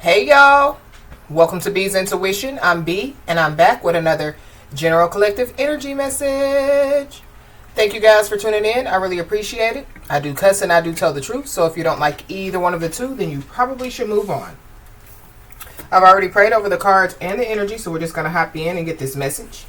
Hey y'all, welcome to B's Intuition. I'm B and I'm back with another General Collective Energy message. Thank you guys for tuning in. I really appreciate it. I do cuss and I do tell the truth, so if you don't like either one of the two, then you probably should move on. I've already prayed over the cards and the energy, so we're just going to hop in and get this message.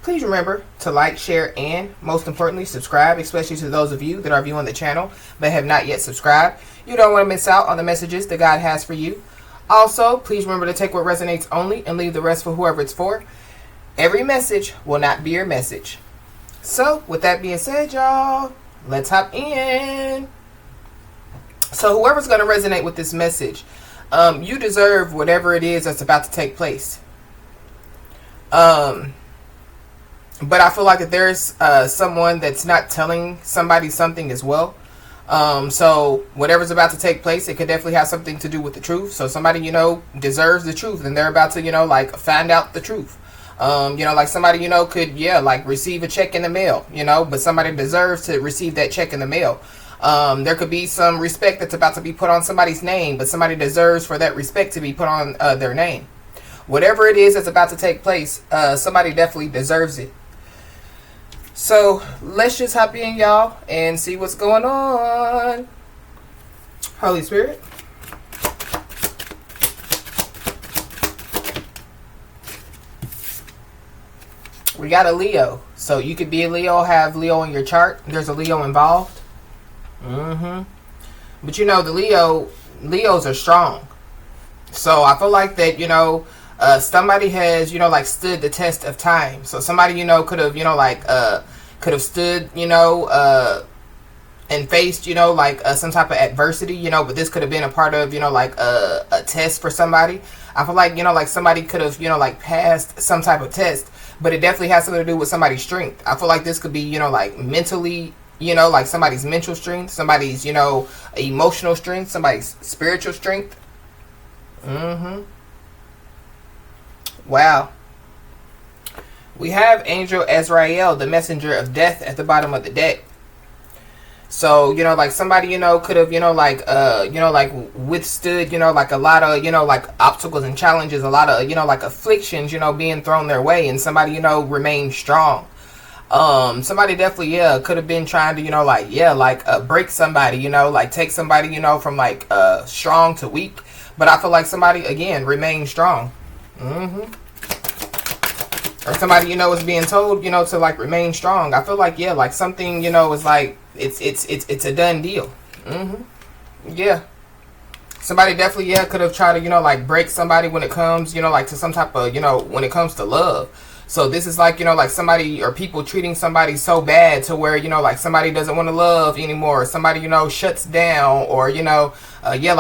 Please remember to like, share, and most importantly, subscribe, especially to those of you that are viewing the channel but have not yet subscribed. You don't want to miss out on the messages that God has for you. Also, please remember to take what resonates only and leave the rest for whoever it's for. Every message will not be your message. So, with that being said, y'all, let's hop in. So, whoever's going to resonate with this message, you deserve whatever it is that's about to take place. But I feel like that there's someone that's not telling somebody something as well. So whatever's about to take place, it could definitely have something to do with the truth. So somebody, deserves the truth and they're about to, find out the truth. Like somebody, could, receive a check in the mail, but somebody deserves to receive that check in the mail. There could be some respect that's about to be put on somebody's name, but somebody deserves for that respect to be put on their name. Whatever it is that's about to take place, somebody definitely deserves it. So let's just hop in, y'all, and see what's going on. Holy Spirit. We got a Leo. So you could be a Leo, have Leo in your chart. There's a Leo involved. But the Leos are strong. So I feel like that, somebody has, stood the test of time. So somebody, could have, could have stood, and faced, some type of adversity, but this could have been a part of, a test for somebody. I feel like, somebody could have, passed some type of test, but it definitely has something to do with somebody's strength. I feel like this could be, mentally, somebody's mental strength, somebody's, emotional strength, somebody's spiritual strength. Wow. We have Angel Azrael, the messenger of death, at the bottom of the deck. So, somebody, could have, withstood, a lot of, obstacles and challenges, a lot of, afflictions, being thrown their way, and somebody, remained strong. Somebody definitely, could have been trying to, break somebody, take somebody, from, strong to weak. But I feel like somebody, again, remained strong. Or somebody, is being told, to remain strong. I feel like, something, is it's a done deal. Yeah. Somebody definitely, could have tried to, break somebody when it comes, to some type of, when it comes to love. So this is somebody or people treating somebody so bad to where, somebody doesn't want to love anymore. Somebody, shuts down or,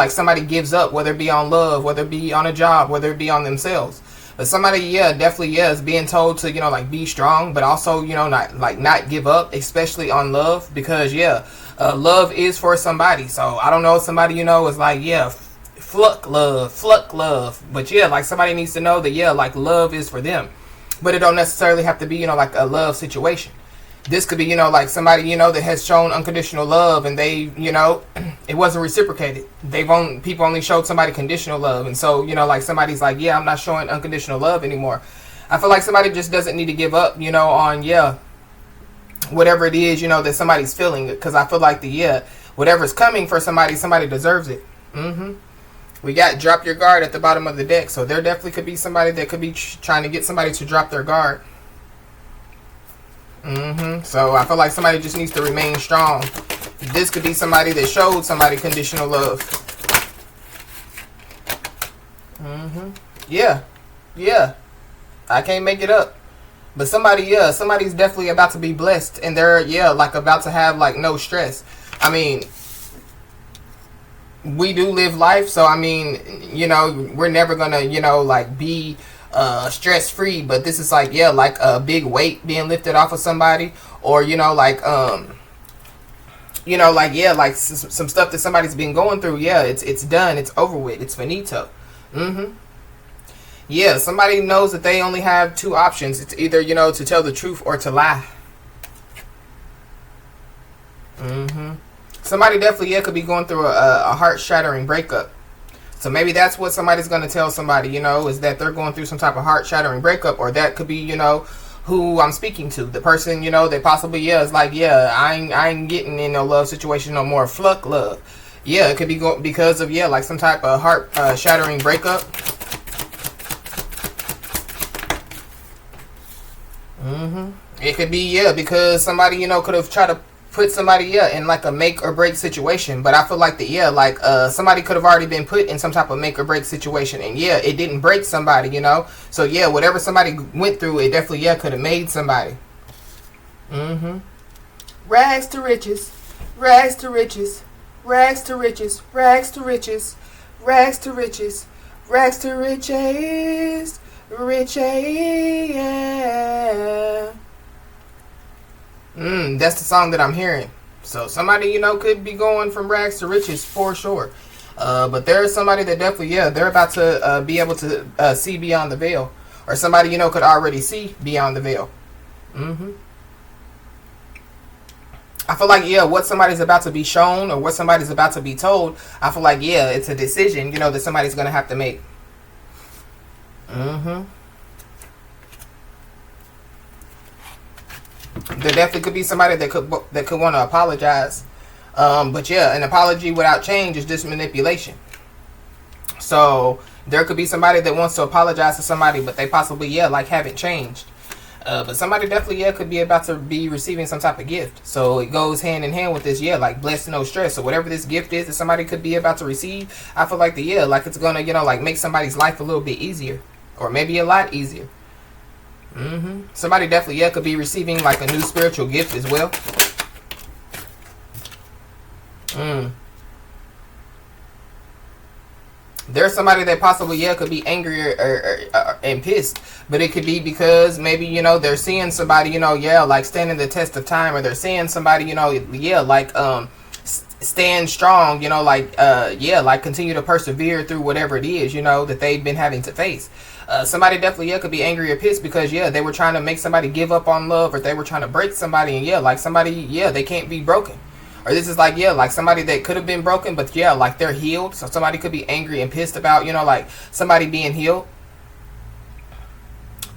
somebody gives up, whether it be on love, whether it be on a job, whether it be on themselves. But somebody, definitely is being told to, be strong, but also, not give up, especially on love, because, love is for somebody. So I don't know if somebody, is fuck love. But somebody needs to know that, love is for them. But it don't necessarily have to be, a love situation. This could be, somebody, that has shown unconditional love and they, it wasn't reciprocated. People only showed somebody conditional love. And so, somebody's like, I'm not showing unconditional love anymore. I feel like somebody just doesn't need to give up, on, whatever it is, that somebody's feeling. Because I feel like whatever's coming for somebody, somebody deserves it. We got drop your guard at the bottom of the deck. So there definitely could be somebody that could be trying to get somebody to drop their guard. So I feel like somebody just needs to remain strong. This could be somebody that showed somebody conditional love. Yeah. I can't make it up. But somebody's definitely about to be blessed. And they're, about to have, no stress. I mean, we do live life. So, I mean, we're never going to, be stress-free, but this is a big weight being lifted off of somebody, or some stuff that somebody's been going through. It's done, it's over with, it's finito. Somebody knows that they only have two options. It's either to tell the truth or to lie. Somebody definitely could be going through a heart-shattering breakup. So maybe that's what somebody's going to tell somebody, you know, is that they're going through some type of heart-shattering breakup. Or that could be, you know, who I'm speaking to. The person, you know, that possibly, yeah, is like, yeah, I ain't getting in no love situation no more. Fuck love. Yeah, it could be because of, yeah, like some type of heart-shattering breakup. It could be, yeah, because somebody, you know, could have tried to put somebody, yeah, in like a make or break situation. But I feel like somebody could have already been put in some type of make or break situation, and yeah, it didn't break somebody, you know. So yeah, whatever somebody went through, it definitely, yeah, could have made somebody. Rags to riches, rags to riches, rags to riches, rags to riches, rags to riches, rags to riches, riches. Yeah. That's the song that I'm hearing. So somebody, you know, could be going from rags to riches for sure. But there's somebody that definitely, yeah, they're about to be able to see beyond the veil. Or somebody, you know, could already see beyond the veil. I feel like, yeah, what somebody's about to be shown or what somebody's about to be told, I feel like, yeah, it's a decision, you know, that somebody's going to have to make. There definitely could be somebody that could want to apologize. But yeah, an apology without change is just manipulation. So there could be somebody that wants to apologize to somebody, but they possibly, yeah, like haven't changed. But somebody definitely, yeah, could be about to be receiving some type of gift. So it goes hand in hand with this, yeah, like blessed, no stress. So whatever this gift is that somebody could be about to receive, I feel like like it's gonna, you know, like make somebody's life a little bit easier, or maybe a lot easier. Somebody definitely, yeah, could be receiving like a new spiritual gift as well. There's somebody that possibly, yeah, could be angry and pissed, but it could be because maybe, you know, they're seeing somebody, you know, yeah, like standing the test of time, or they're seeing somebody, you know, yeah, like stand strong, you know, like yeah, like continue to persevere through whatever it is, you know, that they've been having to face. Somebody definitely, yeah, could be angry or pissed because, yeah, they were trying to make somebody give up on love, or they were trying to break somebody, and yeah, like somebody, yeah, they can't be broken. Or this is like, yeah, like somebody that could have been broken, but yeah, like they're healed. So somebody could be angry and pissed about, you know, like somebody being healed.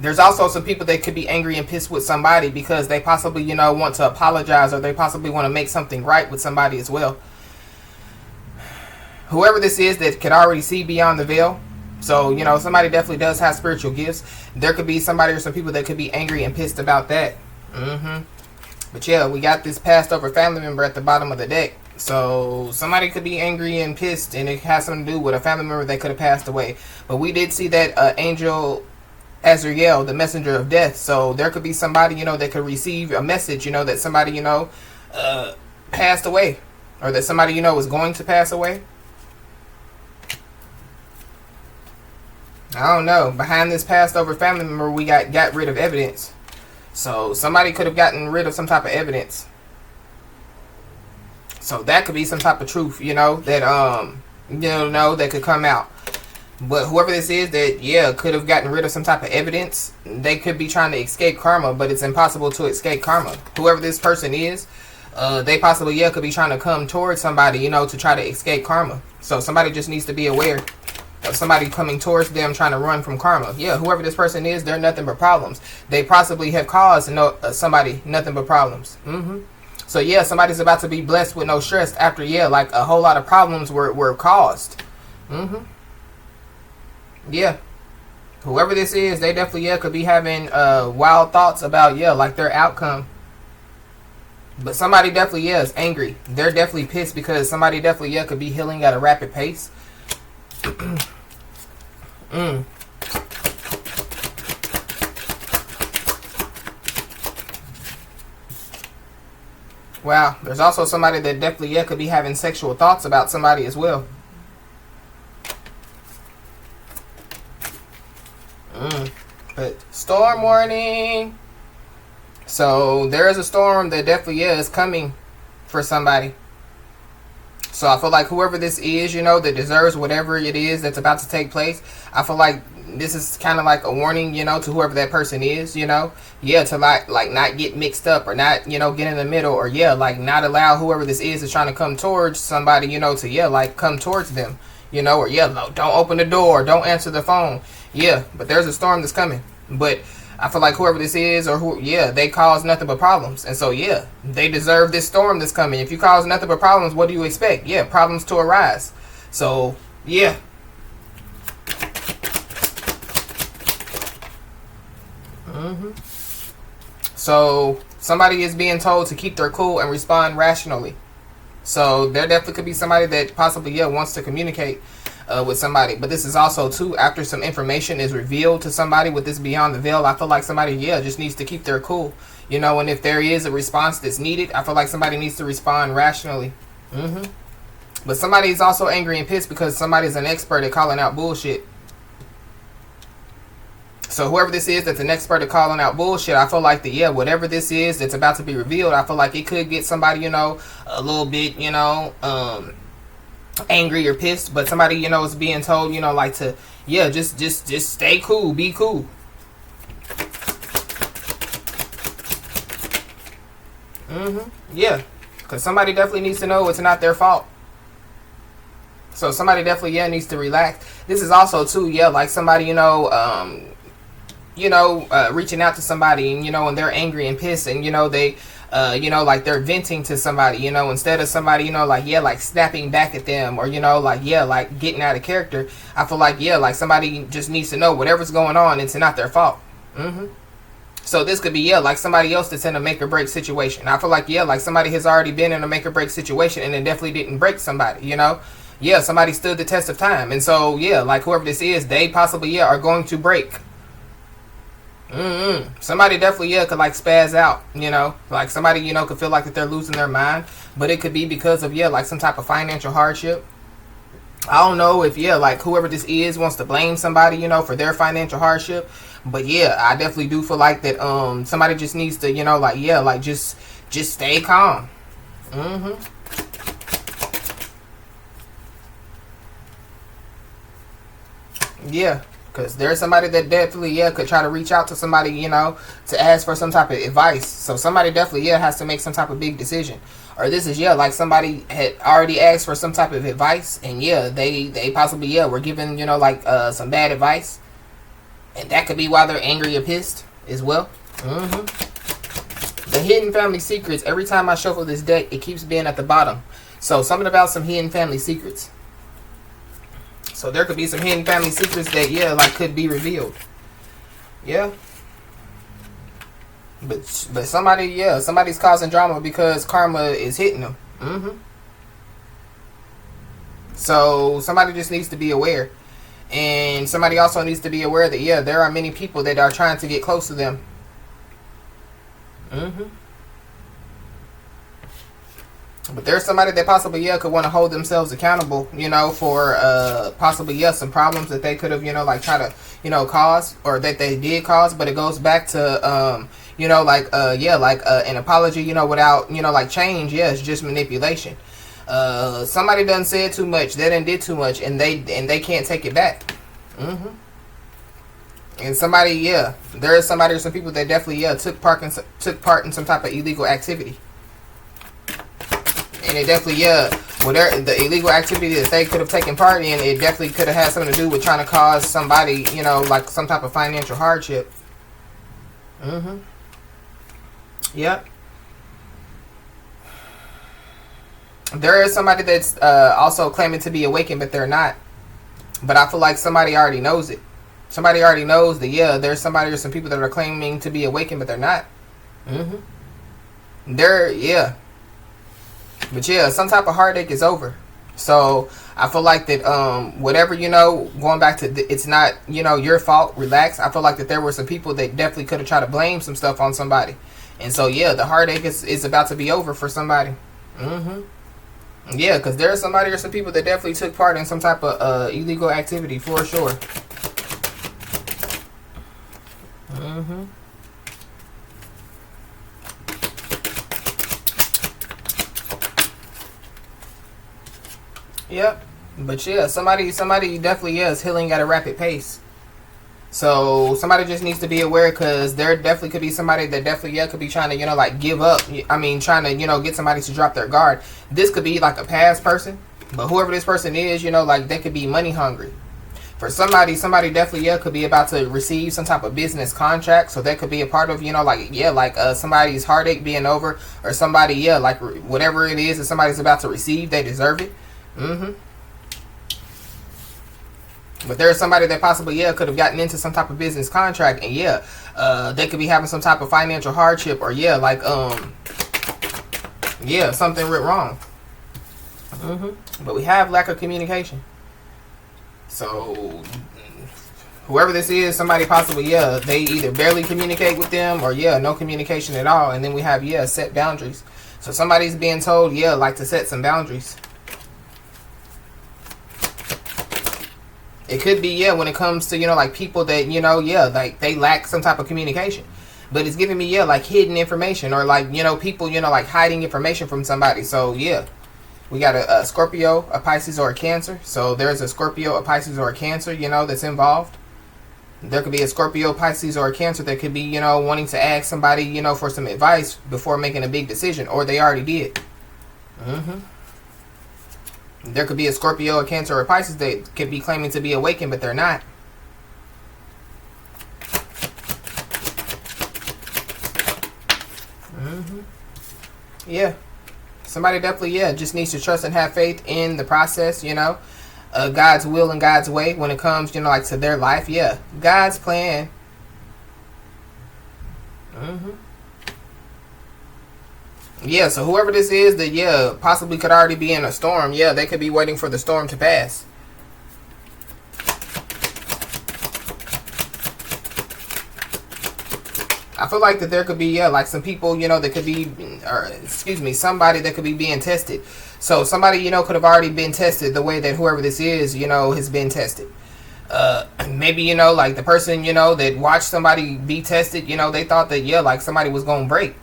There's also some people that could be angry and pissed with somebody because they possibly, you know, want to apologize, or they possibly want to make something right with somebody as well. Whoever this is that could already see beyond the veil. So, you know, somebody definitely does have spiritual gifts. There could be somebody or some people that could be angry and pissed about that. But yeah, we got this passed over family member at the bottom of the deck. So somebody could be angry and pissed, and it has something to do with a family member that could have passed away. But we did see that angel Azrael, the messenger of death. So there could be somebody, you know, that could receive a message, you know, that somebody, you know, passed away, or that somebody, you know, is going to pass away. I don't know. Behind this passed over family member, we got rid of evidence. So somebody could have gotten rid of some type of evidence. So that could be some type of truth, you know, that that could come out. But whoever this is that, yeah, could have gotten rid of some type of evidence, they could be trying to escape karma, but it's impossible to escape karma. Whoever this person is, they possibly, yeah, could be trying to come towards somebody, you know, to try to escape karma. So somebody just needs to be aware of somebody coming towards them trying to run from karma. Yeah, whoever this person is, they're nothing but problems. They possibly have caused somebody nothing but problems. So yeah, somebody's about to be blessed with no stress after, yeah, like a whole lot of problems were caused. Yeah, whoever this is, they definitely, yeah, could be having wild thoughts about, yeah, like their outcome. But somebody definitely, yeah, is angry. They're definitely pissed because somebody definitely, yeah, could be healing at a rapid pace. Wow, there's also somebody that definitely, yeah, could be having sexual thoughts about somebody as well. But storm warning. So there is a storm that definitely, yeah, is coming for somebody. So I feel like whoever this is, you know, that deserves whatever it is that's about to take place, I feel like this is kind of like a warning, you know, to whoever that person is, you know. Yeah, to like not get mixed up, or not, you know, get in the middle, or yeah, like not allow whoever this is trying to come towards somebody, you know, to, yeah, like come towards them. you know, or yeah, no, don't open the door, don't answer the phone. Yeah, but there's a storm that's coming. But I feel like whoever this is, or who, yeah, they cause nothing but problems. And so, yeah, they deserve this storm that's coming. If you cause nothing but problems, what do you expect? Yeah, problems to arise. So, yeah. So, somebody is being told to keep their cool and respond rationally. So, there definitely could be somebody that possibly, yeah, wants to communicate with somebody. But this is also, too, after some information is revealed to somebody with this beyond the veil, I feel like somebody, yeah, just needs to keep their cool. You know, and if there is a response that's needed, I feel like somebody needs to respond rationally. But somebody is also angry and pissed because somebody's an expert at calling out bullshit. So whoever this is that's an expert at calling out bullshit, I feel like that, yeah, whatever this is that's about to be revealed, I feel like it could get somebody, you know, a little bit, you know, angry or pissed. But somebody, you know, is being told, you know, like to, yeah, just stay cool, be cool. Yeah, because somebody definitely needs to know it's not their fault. So somebody definitely, yeah, needs to relax. This is also, too, yeah, like somebody, you know, reaching out to somebody, and, you know, and they're angry and pissed, and, you know, they, you know, like they're venting to somebody, you know, instead of somebody, you know, like, yeah, like snapping back at them, or, you know, like, yeah, like getting out of character. I feel like, yeah, like somebody just needs to know whatever's going on, it's not their fault. So this could be, yeah, like somebody else that's in a make or break situation. I feel like, yeah, like somebody has already been in a make or break situation and it definitely didn't break somebody, you know. Yeah, somebody stood the test of time. And so, yeah, like whoever this is, they possibly, yeah, are going to break. Somebody definitely, yeah, could like spaz out, you know. Like somebody, you know, could feel like that they're losing their mind. But it could be because of, yeah, like some type of financial hardship. I don't know if, yeah, like whoever this is wants to blame somebody, you know, for their financial hardship. But yeah, I definitely do feel like that somebody just needs to, you know, like, yeah, like just stay calm. Yeah, because there's somebody that definitely, yeah, could try to reach out to somebody, you know, to ask for some type of advice. So somebody definitely, yeah, has to make some type of big decision. Or this is, yeah, like somebody had already asked for some type of advice, and yeah, they possibly, yeah, were given, you know, like some bad advice. And that could be why they're angry or pissed as well. The hidden family secrets, every time I shuffle this deck, it keeps being at the bottom. So something about some hidden family secrets. So there could be some hidden family secrets that, yeah, like could be revealed. Yeah. But somebody, yeah, somebody's causing drama because karma is hitting them. So somebody just needs to be aware. And somebody also needs to be aware that, yeah, there are many people that are trying to get close to them. But there's somebody that possibly, yeah, could want to hold themselves accountable, you know, for possibly, yeah, some problems that they could have, you know, like try to, you know, cause, or that they did cause. But it goes back to, you know, like, yeah, like an apology, you know, without, you know, like change. Yeah, it's just manipulation. Somebody done said too much, they done did too much, and they can't take it back. And somebody, yeah, there is somebody or some people that definitely, yeah, took part in some type of illegal activity. And it definitely, yeah, whatever the illegal activity that they could have taken part in, it definitely could have had something to do with trying to cause somebody, you know, like some type of financial hardship. Yep. There is somebody that's also claiming to be awakened, but they're not. But I feel like somebody already knows it. Somebody already knows that, yeah, there's somebody or some people that are claiming to be awakened, but they're not. Yeah. But yeah, some type of heartache is over. So I feel like that whatever, you know, going back to it's not, you know, your fault, relax. I feel like that there were some people that definitely could have tried to blame some stuff on somebody. And so yeah, the heartache is about to be over for somebody. Yeah, because there's somebody or some people that definitely took part in some type of illegal activity for sure. Yep. But yeah, somebody definitely, yeah, is healing at a rapid pace. So somebody just needs to be aware, because there definitely could be somebody that definitely, yeah, could be trying to, you know, like give up. I mean, trying to, you know, get somebody to drop their guard. This could be like a past person. But whoever this person is, you know, like they could be money hungry. For somebody definitely, yeah, could be about to receive some type of business contract. So that could be a part of, you know, like, yeah, like somebody's heartache being over, or somebody, yeah, like whatever it is that somebody's about to receive, they deserve it. But there's somebody that possibly, yeah, could have gotten into some type of business contract, and yeah, they could be having some type of financial hardship, or yeah, like yeah, something went wrong. But we have lack of communication. So whoever this is, somebody possibly, yeah, they either barely communicate with them, or yeah, no communication at all. And then we have, yeah, set boundaries. So somebody's being told, yeah, like to set some boundaries. It could be, yeah, when it comes to, you know, like people that, you know, yeah, like they lack some type of communication. But it's giving me, yeah, like hidden information, or like, you know, people, you know, like hiding information from somebody. So yeah, we got a Scorpio, a Pisces, or a Cancer. So there's a Scorpio, a Pisces, or a Cancer, you know, that's involved. There could be a Scorpio, Pisces, or a Cancer that could be, you know, wanting to ask somebody, you know, for some advice before making a big decision, or they already did. There could be a Scorpio, a Cancer, or a Pisces that could be claiming to be awakened, but they're not. Yeah. Somebody definitely, yeah, just needs to trust and have faith in the process, you know. God's will and God's way when it comes, you know, like to their life. Yeah. God's plan. Yeah, so whoever this is that, yeah, possibly could already be in a storm. Yeah, they could be waiting for the storm to pass. I feel like that there could be, yeah, like some people, you know, that could be, or excuse me, somebody that could be being tested. So somebody, you know, could have already been tested the way that whoever this is, you know, has been tested. Maybe, you know, like the person, you know, that watched somebody be tested, you know, they thought that, yeah, like somebody was going to break.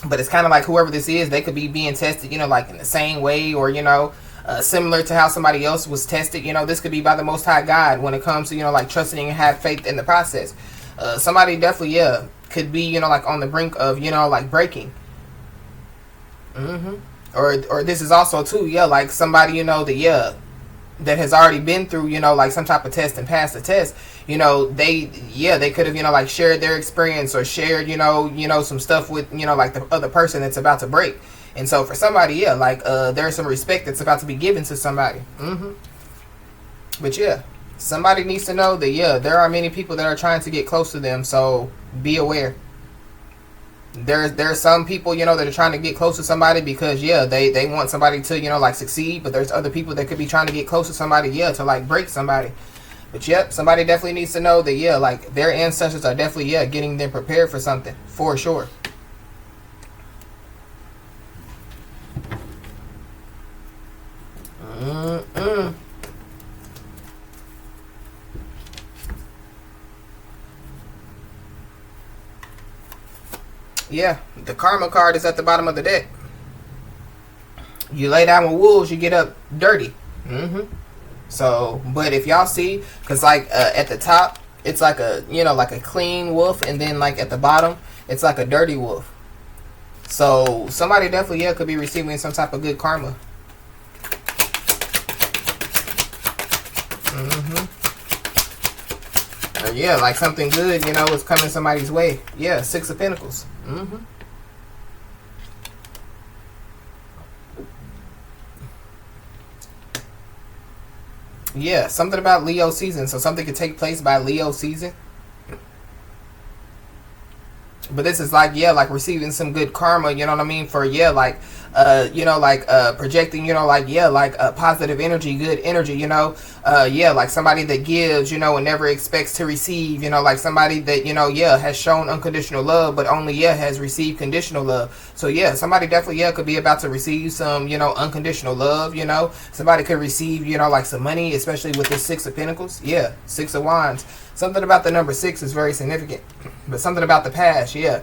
But it's kind of like whoever this is, they could be being tested, you know, like in the same way, or, you know, similar to how somebody else was tested. You know, this could be by the Most High God when it comes to, you know, like trusting and have faith in the process. Somebody definitely, yeah, could be, you know, like on the brink of, you know, like breaking. Or this is also too, yeah, like somebody, you know, that, yeah, that has already been through, you know, like some type of test and passed the test. You know, they could have, you know, like shared their experience, or shared, you know, some stuff with, you know, like the other person that's about to break. And so for somebody, yeah, like there's some respect that's about to be given to somebody. But yeah, somebody needs to know that, yeah, there are many people that are trying to get close to them, so be aware. There's some people, you know, that are trying to get close to somebody because, yeah, they want somebody to, you know, like succeed. But there's other people that could be trying to get close to somebody, yeah, to like break somebody. But yep, somebody definitely needs to know that, yeah, like their ancestors are definitely, yeah, getting them prepared for something, for sure. Yeah, the karma card is at the bottom of the deck. You lay down with wolves, you get up dirty. So, but if y'all see, because like at the top, it's like a, you know, like a clean wolf, and then like at the bottom, it's like a dirty wolf. So somebody definitely, yeah, could be receiving some type of good karma. Or yeah, like something good, you know, is coming somebody's way. Yeah, Six of Pentacles. Yeah, something about Leo season. So something could take place by Leo season. But this is like, yeah, like receiving some good karma, you know what I mean? For, yeah, like, you know, like, projecting, you know, like, yeah, like, positive energy, good energy, you know? Yeah, like somebody that gives, you know, and never expects to receive, you know, like somebody that, you know, yeah, has shown unconditional love, but only, yeah, has received conditional love. So, yeah, somebody definitely, yeah, could be about to receive some, you know, unconditional love, you know? Somebody could receive, you know, like some money, especially with the Six of Pentacles. Yeah, Six of Wands. Something about the number 6 is very significant. But something about the past, yeah.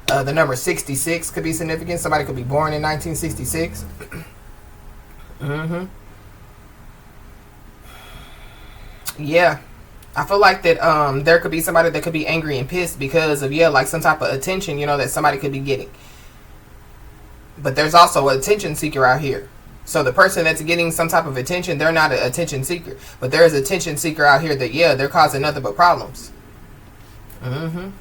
The number 66 could be significant. Somebody could be born in 1966. Yeah. I feel like that there could be somebody that could be angry and pissed because of, yeah, like some type of attention, you know, that somebody could be getting. But there's also an attention seeker out here. So the person that's getting some type of attention, they're not an attention seeker. But there is a attention seeker out here that, yeah, they're causing nothing but problems. Mm-hmm.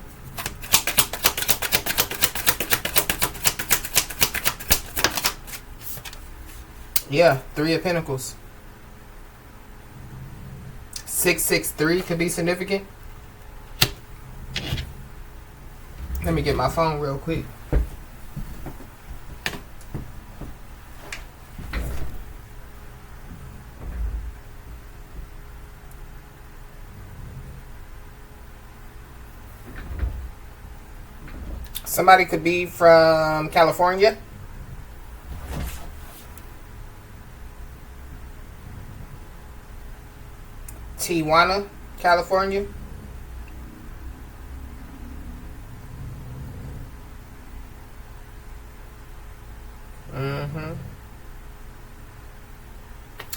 Yeah, Three of Pentacles. 663 could be significant. Let me get my phone real quick. Somebody could be from California. Tijuana, California.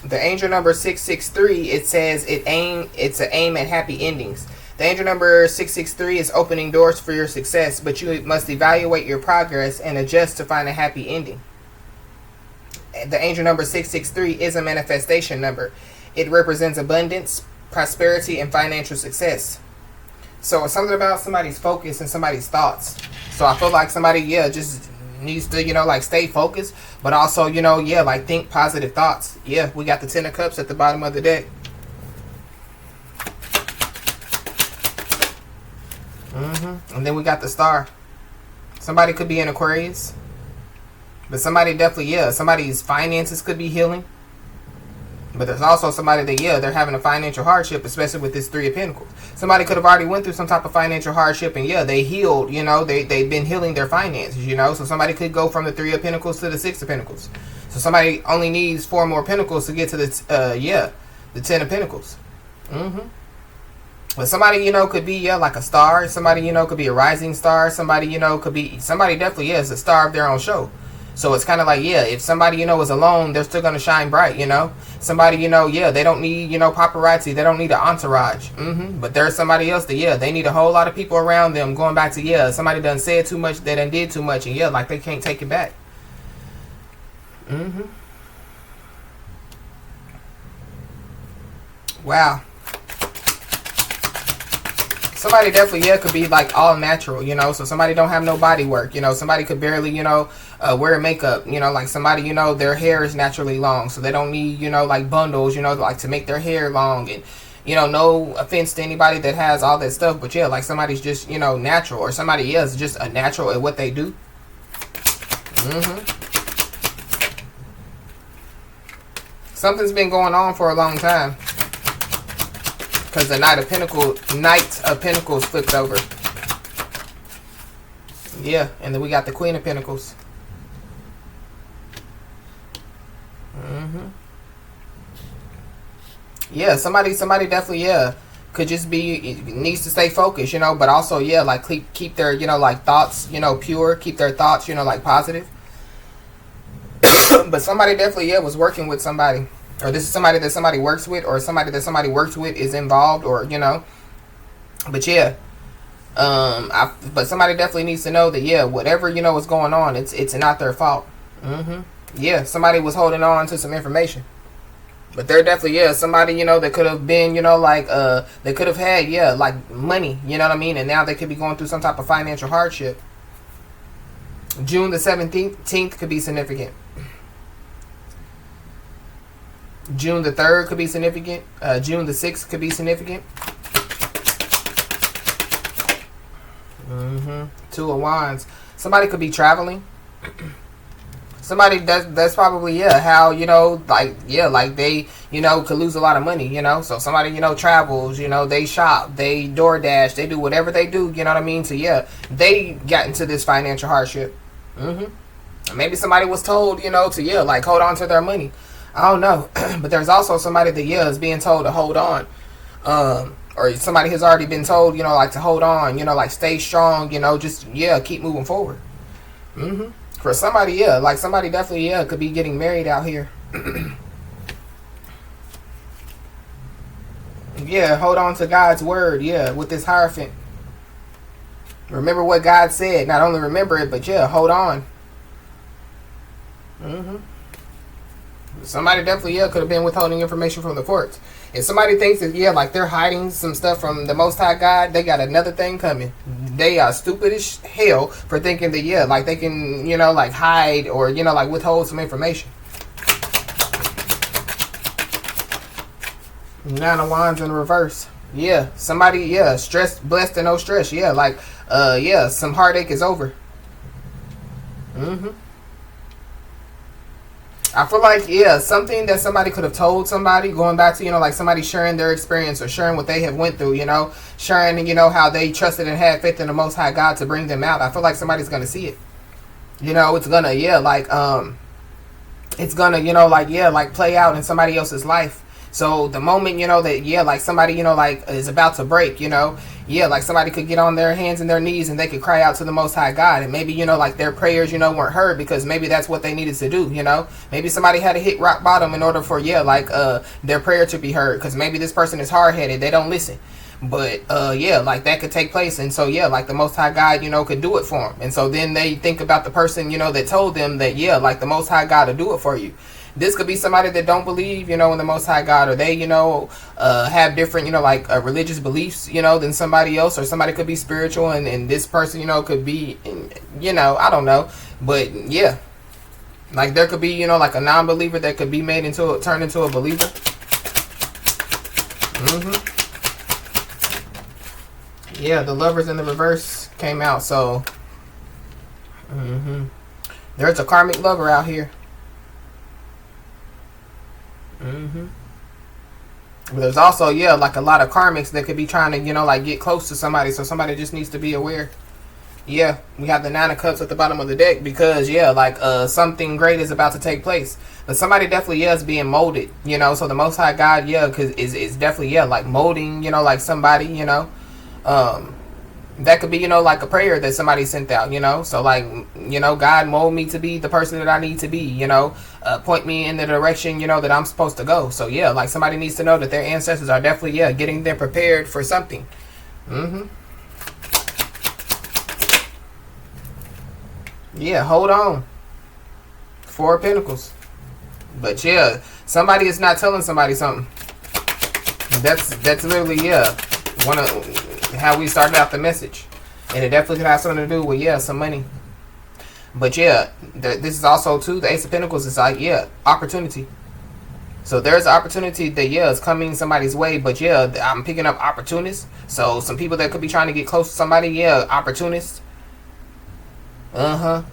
The angel number 663, it says it's an aim at happy endings. The angel number 663 is opening doors for your success, but you must evaluate your progress and adjust to find a happy ending. The angel number 663 is a manifestation number. It represents abundance, prosperity, and financial success. So it's something about somebody's focus and somebody's thoughts. So I feel like somebody, yeah, just needs to, like stay focused, but also, yeah, like think positive thoughts. Yeah, we got the 10 of Cups at the bottom of the deck. And then we got the Star. Somebody could be in Aquarius. But somebody definitely, yeah, somebody's finances could be healing. But there's also somebody that, yeah, they're having a financial hardship, especially with this Three of Pentacles. Somebody could have already went through some type of financial hardship, and yeah, they healed, they've been healing their finances, So somebody could go from the Three of Pentacles to the Six of Pentacles. So somebody only needs 4 more Pentacles to get to the 10 of Pentacles. But somebody, could be, yeah, like a star. Somebody, could be a rising star. Somebody, somebody definitely is a star of their own show. So it's kind of like, yeah, if somebody, is alone, they're still going to shine bright, Somebody, yeah, they don't need, paparazzi. They don't need an entourage. But there's somebody else that, yeah, they need a whole lot of people around them. Going back to, yeah, somebody done said too much, they done did too much. And, yeah, like they can't take it back. Wow. Somebody definitely, yeah, could be like all natural, so somebody don't have no body work, somebody could barely, wear makeup, like somebody, their hair is naturally long, so they don't need, like bundles, like to make their hair long. And, no offense to anybody that has all that stuff, but yeah, like somebody's just, natural, or somebody else just a natural at what they do. Something's been going on for a long time. Because the Knight of Pentacles flipped over. Yeah, and then we got the Queen of Pentacles. Yeah, somebody definitely, yeah, could just be, needs to stay focused, but also, yeah, like keep their, like thoughts, pure, keep their thoughts, like positive. But somebody definitely, yeah, was working with somebody. Or this is somebody that somebody works with, or somebody that somebody works with is involved, or, But yeah. But somebody definitely needs to know that, yeah, whatever, is going on, it's not their fault. Yeah, somebody was holding on to some information. But they're definitely, yeah, somebody, that could have been, like, they could have had, yeah, like money, you know what I mean? And now they could be going through some type of financial hardship. June the 17th could be significant. June the 3rd could be significant. June the 6th could be significant. Two of Wands. Somebody could be traveling. Somebody that's probably, yeah, how, like, yeah, like they, could lose a lot of money, So somebody, travels, they shop, they DoorDash, they do whatever they do, you know what I mean? So, yeah, they got into this financial hardship. Maybe somebody was told, to, yeah, like hold on to their money. I don't know. But there's also somebody that, yeah, is being told to hold on. Or somebody has already been told, like to hold on, like stay strong, just, yeah, keep moving forward. For somebody, yeah, like somebody definitely, yeah, could be getting married out here. Yeah, hold on to God's word, yeah, with this Hierophant. Remember what God said. Not only remember it, but yeah, hold on. Somebody definitely, yeah, could have been withholding information from the courts. If somebody thinks that, yeah, like they're hiding some stuff from the Most High God, they got another thing coming. They are stupid as hell for thinking that, yeah, like they can, you know, like hide or, you know, like withhold some information. Nine of Wands in reverse. Yeah, somebody, yeah, stressed, blessed, and no stress. Yeah, like, yeah, some heartache is over. I feel like, yeah, something that somebody could have told somebody, going back to, you know, like somebody sharing their experience or sharing what they have went through, you know, sharing, you know, how they trusted and had faith in the Most High God to bring them out. I feel like somebody's going to see it. You know, it's going to, yeah, like, it's going to, you know, like, yeah, like play out in somebody else's life. So the moment, you know, that, yeah, like somebody, you know, like is about to break, you know, yeah, like somebody could get on their hands and their knees and they could cry out to the Most High God. And maybe, you know, like their prayers, you know, weren't heard because maybe that's what they needed to do, you know. Maybe somebody had to hit rock bottom in order for, yeah, like their prayer to be heard. Because maybe this person is hard-headed. They don't listen. But, yeah, like that could take place. And so, yeah, like the Most High God, you know, could do it for them. And so then they think about the person, you know, that told them that, yeah, like the Most High God will do it for you. This could be somebody that don't believe, you know, in the Most High God, or they, you know, have different, you know, like religious beliefs, you know, than somebody else, or somebody could be spiritual, and this person, you know, could be, you know, I don't know, but yeah, like there could be, you know, like a non-believer that could be made into, turned into a believer. Yeah, the Lovers in the reverse came out, so there's a karmic lover out here. But there's also, yeah, like a lot of karmics that could be trying to, you know, like get close to somebody. So somebody just needs to be aware. Yeah, we have the Nine of Cups at the bottom of the deck because, yeah, like something great is about to take place. But somebody definitely, yeah, is being molded, you know. So the Most High God, yeah, cause is definitely, yeah, like molding, you know, like somebody, you know. That could be, you know, like a prayer that somebody sent out, you know. So, like, you know, God mold me to be the person that I need to be, you know. Point me in the direction, you know, that I'm supposed to go. So, yeah, like somebody needs to know that their ancestors are definitely, yeah, getting them prepared for something. Yeah, hold on. Four of Pentacles. But, yeah, somebody is not telling somebody something. That's literally, yeah, one of how we started out the message. And it definitely could have something to do with, yeah, some money. But yeah, this is also too, the Ace of Pentacles is like, yeah, opportunity. So there's an opportunity that, yeah, is coming somebody's way. But yeah, I'm picking up opportunists. So some people that could be trying to get close to somebody, yeah, opportunists. But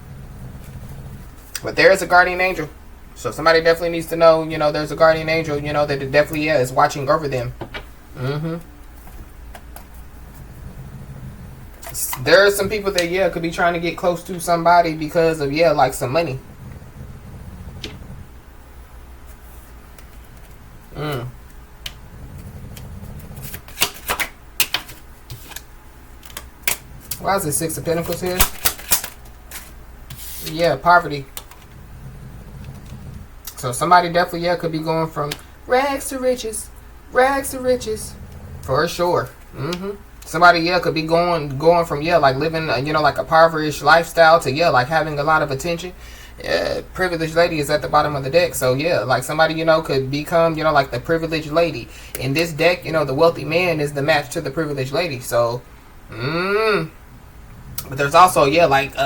there is a guardian angel. So somebody definitely needs to know, you know, there's a guardian angel, you know, that definitely, yeah, is watching over them. There are some people that, yeah, could be trying to get close to somebody because of, yeah, like some money. Why is it Six of Pentacles here? Yeah, poverty. So somebody definitely, yeah, could be going from rags to riches. Rags to riches. For sure. Somebody, yeah, could be going from, yeah, like living, you know, like a impoverished lifestyle to, yeah, like having a lot of attention. Privileged lady is at the bottom of the deck. So, yeah, like somebody, you know, could become, you know, like the privileged lady. In this deck, you know, the wealthy man is the match to the privileged lady. So, but there's also, yeah, like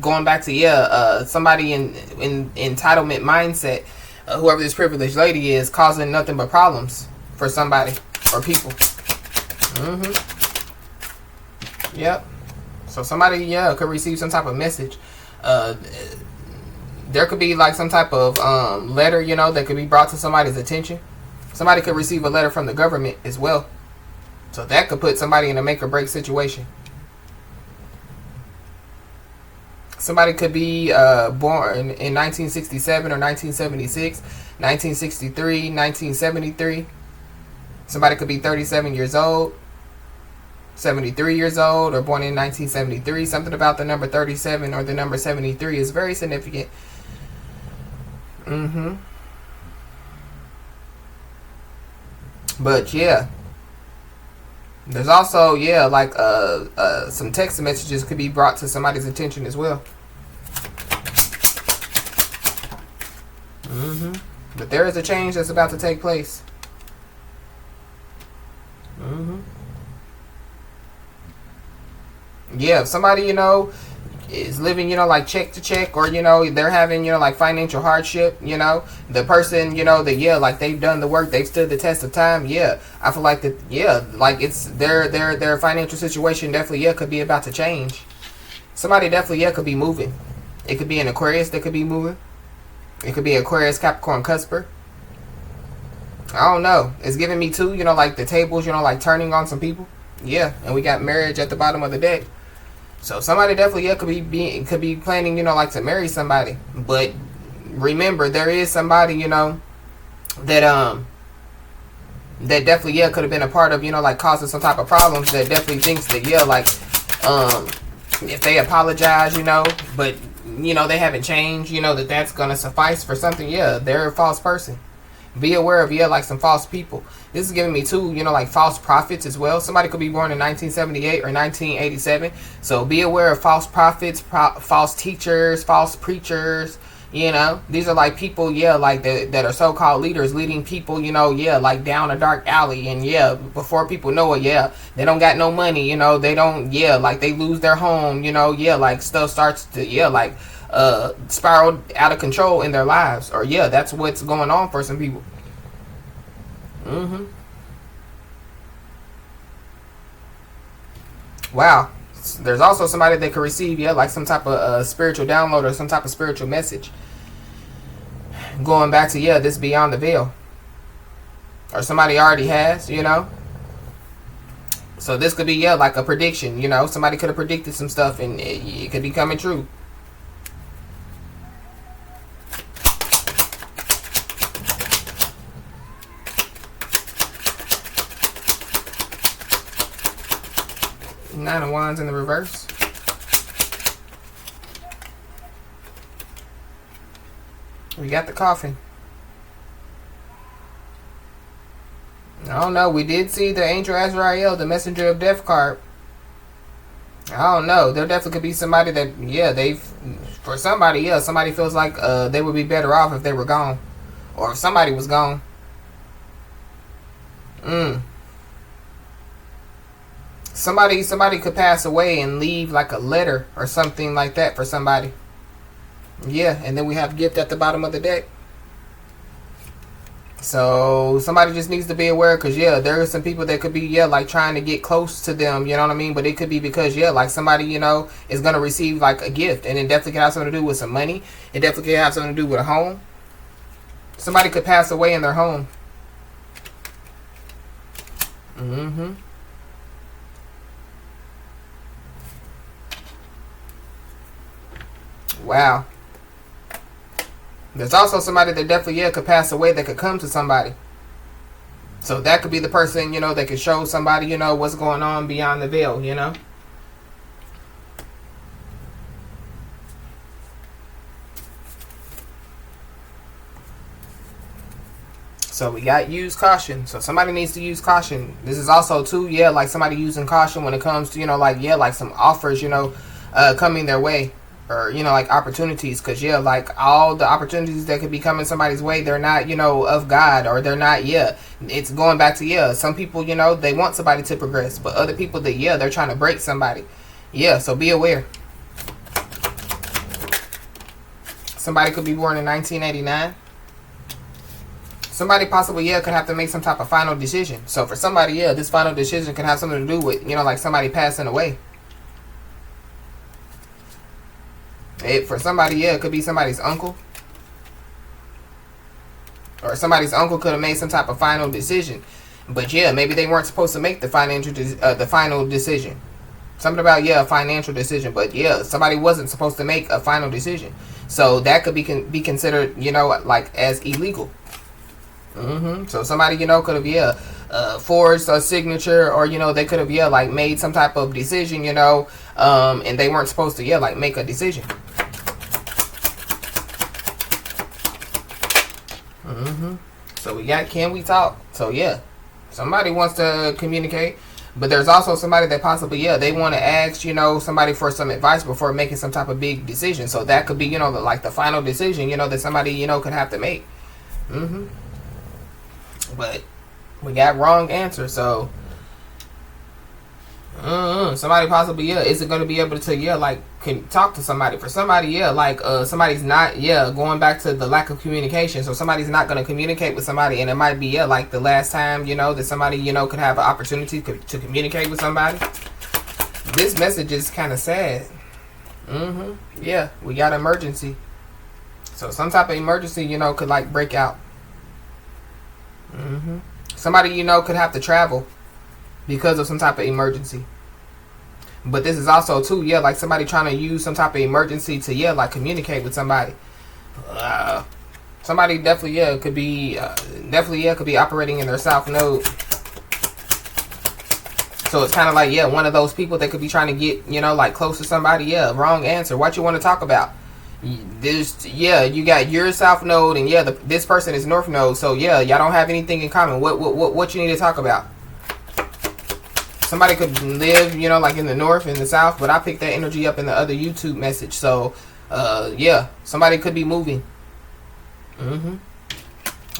going back to, yeah, somebody in entitlement mindset, whoever this privileged lady is, causing nothing but problems for somebody or people. Yep. So somebody, yeah, could receive some type of message. There could be like some type of letter, you know, that could be brought to somebody's attention. Somebody could receive a letter from the government as well. So that could put somebody in a make or break situation. Somebody could be born in 1967 or 1976, 1963, 1973. Somebody could be 37 years old. 73 years old, or born in 1973. Something about the number 37 or the number 73 is very significant. But yeah, there's also, yeah, like some text messages could be brought to somebody's attention as well. But there is a change that's about to take place. Yeah, if somebody, is living, like check to check, or, they're having, like financial hardship, the person, that, like they've done the work, they've stood the test of time. Yeah, I feel like that. Yeah, like it's their financial situation definitely, could be about to change. Somebody definitely, could be moving. It could be an Aquarius that could be moving. It could be Aquarius, Capricorn, Cusper. I don't know. It's giving me too, like the tables, like turning on some people. Yeah, and we got marriage at the bottom of the deck. So somebody definitely, could be planning, like to marry somebody. But remember, there is somebody, that that definitely, could have been a part of, like causing some type of problems, that definitely thinks that, like, if they apologize, but, they haven't changed, that's going to suffice for something. Yeah, they're a false person. Be aware of, like some false people. This is giving me too, like false prophets as well. Somebody could be born in 1978 or 1987. So be aware of false prophets, false teachers, false preachers. These are like people, like that are so-called leaders, leading people, like down a dark alley. And before people know it, they don't got no money, they don't, like they lose their home, like stuff starts to, like spiral out of control in their lives. Or that's what's going on for some people. Wow. There's also somebody that could receive, like some type of spiritual download or some type of spiritual message. Going back to, this beyond the veil. Or somebody already has, So this could be, like a prediction, Somebody could have predicted some stuff and it could be coming true. Nine of Wands in the reverse. We got the coffin. I don't know. We did see the Angel Azrael, the Messenger of Death card. I don't know. There definitely could be somebody that, for somebody, somebody feels like they would be better off if they were gone. Or if somebody was gone. Somebody could pass away and leave like a letter or something like that for somebody. Yeah, and then we have gift at the bottom of the deck. So somebody just needs to be aware, because there are some people that could be like trying to get close to them, you know what I mean? But it could be because like somebody is going to receive like a gift, and it definitely could have something to do with some money. It definitely could have something to do with a home. Somebody could pass away in their home. Wow. There's also somebody that definitely could pass away that could come to somebody. So that could be the person, that could show somebody, what's going on beyond the veil, So we got use caution. So somebody needs to use caution. This is also too, like somebody using caution when it comes to, like some offers, coming their way. Or, like opportunities. Because, like all the opportunities that could be coming somebody's way, they're not, of God. Or they're not, it's going back to, some people, they want somebody to progress. But other people that, they're trying to break somebody. So be aware. Somebody could be born in 1989. Somebody possibly, could have to make some type of final decision. So for somebody, this final decision can have something to do with, like somebody passing away. For somebody, it could be somebody's uncle. Or somebody's uncle could have made some type of final decision. But maybe they weren't supposed to make the final decision. Something about, a financial decision. But somebody wasn't supposed to make a final decision. So that could be considered, like as illegal. So somebody, could have, forged a signature, or, they could have, like made some type of decision, and they weren't supposed to, like make a decision. So we got, can we talk? So somebody wants to communicate, but there's also somebody that possibly, they want to ask, somebody for some advice before making some type of big decision. So that could be, like the final decision, that somebody, could have to make. But we got wrong answer, so somebody possibly, isn't going to be able to, like, can talk to somebody. For somebody, like, somebody's not, going back to the lack of communication. So somebody's not going to communicate with somebody, and it might be, like, the last time, that somebody, could have an opportunity to communicate with somebody. This message is kind of sad. Yeah, we got emergency. So some type of emergency, could, like, break out. Somebody, could have to travel because of some type of emergency. But this is also too, like somebody trying to use some type of emergency to, like, communicate with somebody. Somebody definitely, could be could be operating in their south node. So it's kind of like, one of those people that could be trying to get, like, close to somebody. Wrong answer. What you want to talk about? There's, you got your south node, and this person is north node. So y'all don't have anything in common. What you need to talk about? Somebody could live, like in the north and the south, but I picked that energy up in the other YouTube message. So, somebody could be moving.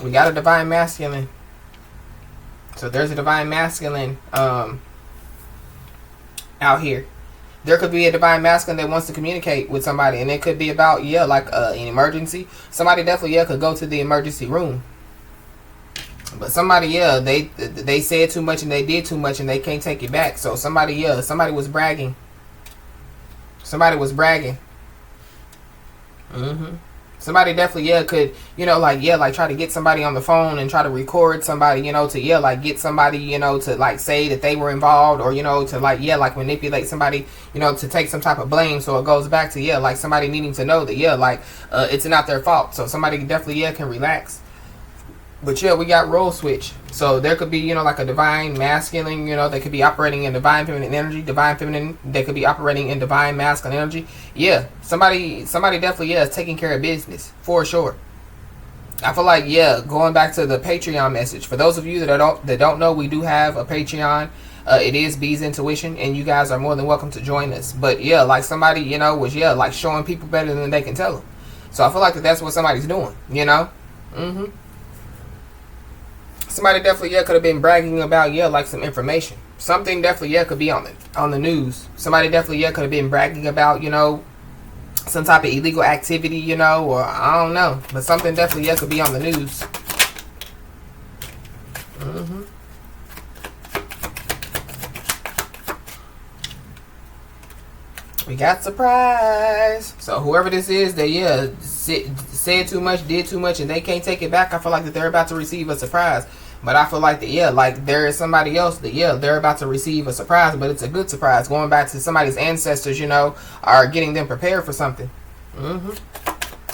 We got a divine masculine. So there's a divine masculine out here. There could be a divine masculine that wants to communicate with somebody, and it could be about, like an emergency. Somebody definitely, could go to the emergency room. But somebody, they said too much and they did too much and they can't take it back. So somebody, somebody was bragging. Somebody was bragging. Somebody definitely, could, like try to get somebody on the phone and try to record somebody, to, like, get somebody, to, like, say that they were involved, or, to, like, like, manipulate somebody, to take some type of blame. So it goes back to, like, somebody needing to know that, like, it's not their fault. So somebody definitely, can relax. But we got role switch. So there could be, like, a divine masculine, they could be operating in divine feminine energy. Divine feminine, they could be operating in divine masculine energy. Somebody definitely, is taking care of business, for sure. I feel like, going back to the Patreon message. For those of you that don't know, we do have a Patreon. It is Bees Intuition, and you guys are more than welcome to join us. But like somebody, was, like, showing people better than they can tell them. So I feel like that's what somebody's doing, Somebody definitely, could have been bragging about, like, some information. Something definitely, could be on the news. Somebody definitely, could have been bragging about, some type of illegal activity, or I don't know. But something definitely, could be on the news. We got surprise. So whoever this is that, said too much, did too much, and they can't take it back, I feel like that they're about to receive a surprise. But I feel like that, like, there is somebody else that, they're about to receive a surprise, but it's a good surprise. Going back to somebody's ancestors, are getting them prepared for something.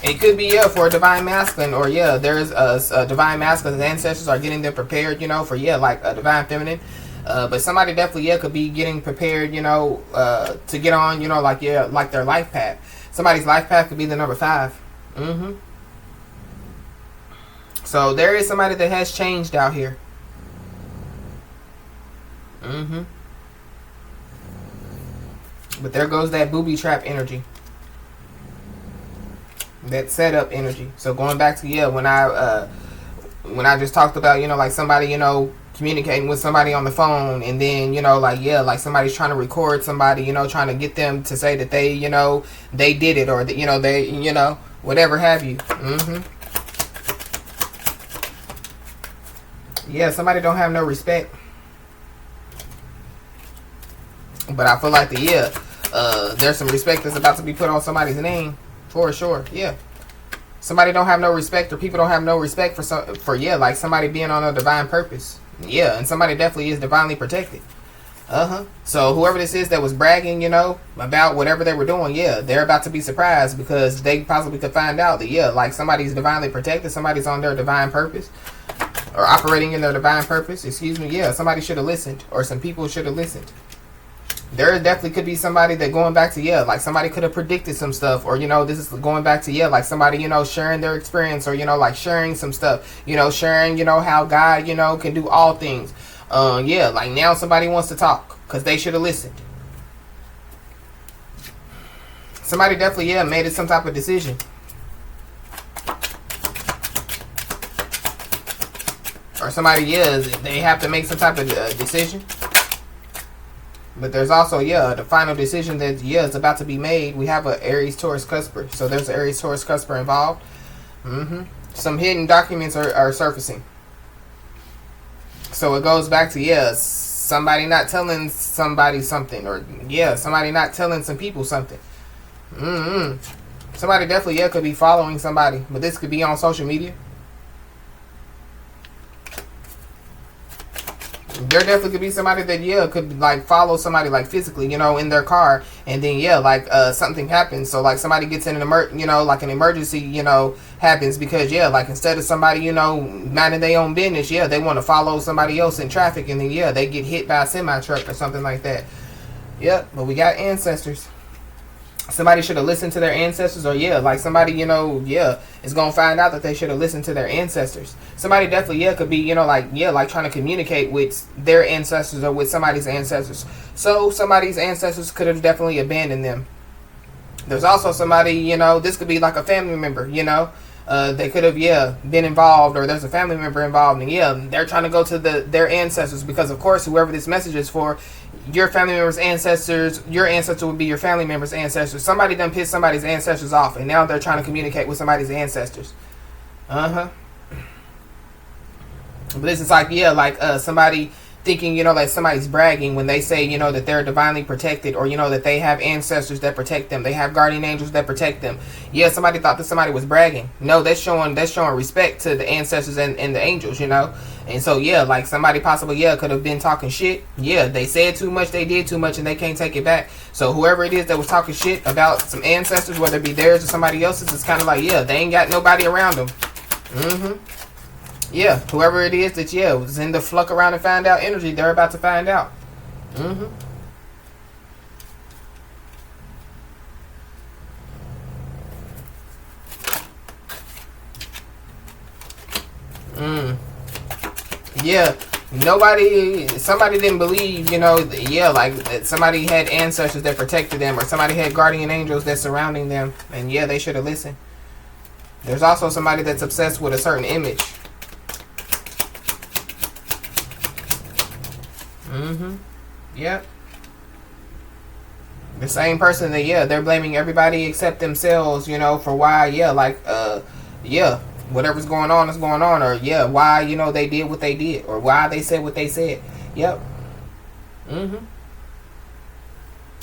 It could be, for a divine masculine, or, there's a divine masculine ancestors are getting them prepared, for, like, a divine feminine. But somebody definitely, could be getting prepared, to get on, like, like their life path. Somebody's life path could be the number 5. So there is somebody that has changed out here. But there goes that booby trap energy. That setup energy. So going back to, when I just talked about, like somebody, communicating with somebody on the phone, and then, like somebody's trying to record somebody, trying to get them to say that they, they did it, or that, they, whatever have you. Somebody don't have no respect. But I feel like there's some respect that's about to be put on somebody's name, for sure. Somebody don't have no respect, or people don't have no respect for like somebody being on a divine purpose. And somebody definitely is divinely protected. So whoever this is that was bragging, about whatever they were doing, they're about to be surprised, because they possibly could find out that, like, somebody's divinely protected, somebody's on their divine purpose, or operating in their divine purpose. Somebody should have listened, or some people should have listened. There definitely could be somebody that going back to, like, somebody could have predicted some stuff, or, this is going back to, like, somebody, sharing their experience, or, like, sharing some stuff, sharing, how God, can do all things. Like, now somebody wants to talk, because they should have listened. Somebody definitely, made it some type of decision. Or somebody is, they have to make some type of decision. But there's also, yeah, the final decision that, yeah, is about to be made. We have a Aries, Taurus, Cusper. So there's an Aries, Taurus, Cusper involved. Some hidden documents are surfacing. So it goes back to, yeah, somebody not telling somebody something. Or, yeah, somebody not telling some people something. Somebody definitely, yeah, could be following somebody. But this could be on social media. There definitely could be somebody that, yeah, could, like, follow somebody, like, physically, you know, in their car. And then, yeah, like, something happens. So, like, somebody gets in an like, an emergency, you know, happens. Because, yeah, like, instead of somebody, you know, minding their own business, yeah, they want to follow somebody else in traffic. And then, yeah, they get hit by a semi-truck or something like that. Yep, but we got ancestors. Somebody should have listened to their ancestors, or, yeah, like, somebody, you know, yeah, is going to find out that they should have listened to their ancestors. Somebody definitely, yeah, could be, you know, like, yeah, like, trying to communicate with their ancestors or with somebody's ancestors. So somebody's ancestors could have definitely abandoned them. There's also somebody, you know, this could be like a family member, you know. They could have, yeah, been involved, or there's a family member involved, and, yeah, they're trying to go to their ancestors, because, of course, whoever this message is for, your family member's ancestors, your ancestor would be your family member's ancestors. Somebody done pissed somebody's ancestors off, and now they're trying to communicate with somebody's ancestors. But this is like, yeah, like, somebody thinking, you know, that somebody's bragging when they say, you know, that they're divinely protected, or, you know, that they have ancestors that protect them. They have guardian angels that protect them. Yeah, somebody thought that somebody was bragging. No, that's showing respect to the ancestors and the angels, you know. And so, yeah, like, somebody possibly, yeah, could have been talking shit. Yeah, they said too much, they did too much, and they can't take it back. So whoever it is that was talking shit about some ancestors, whether it be theirs or somebody else's, it's kind of like, yeah, they ain't got nobody around them. Yeah, whoever it is that, yeah, was in the fluck around and find out energy, they're about to find out. Yeah, somebody didn't believe, you know, yeah, like, somebody had ancestors that protected them, or somebody had guardian angels that surrounding them, and, yeah, they should have listened. There's also somebody that's obsessed with a certain image. Yep. The same person that, yeah, they're blaming everybody except themselves, you know, for why, yeah, like, yeah, whatever's going on is going on, or, yeah, why, you know, they did what they did, or why they said what they said. Yep.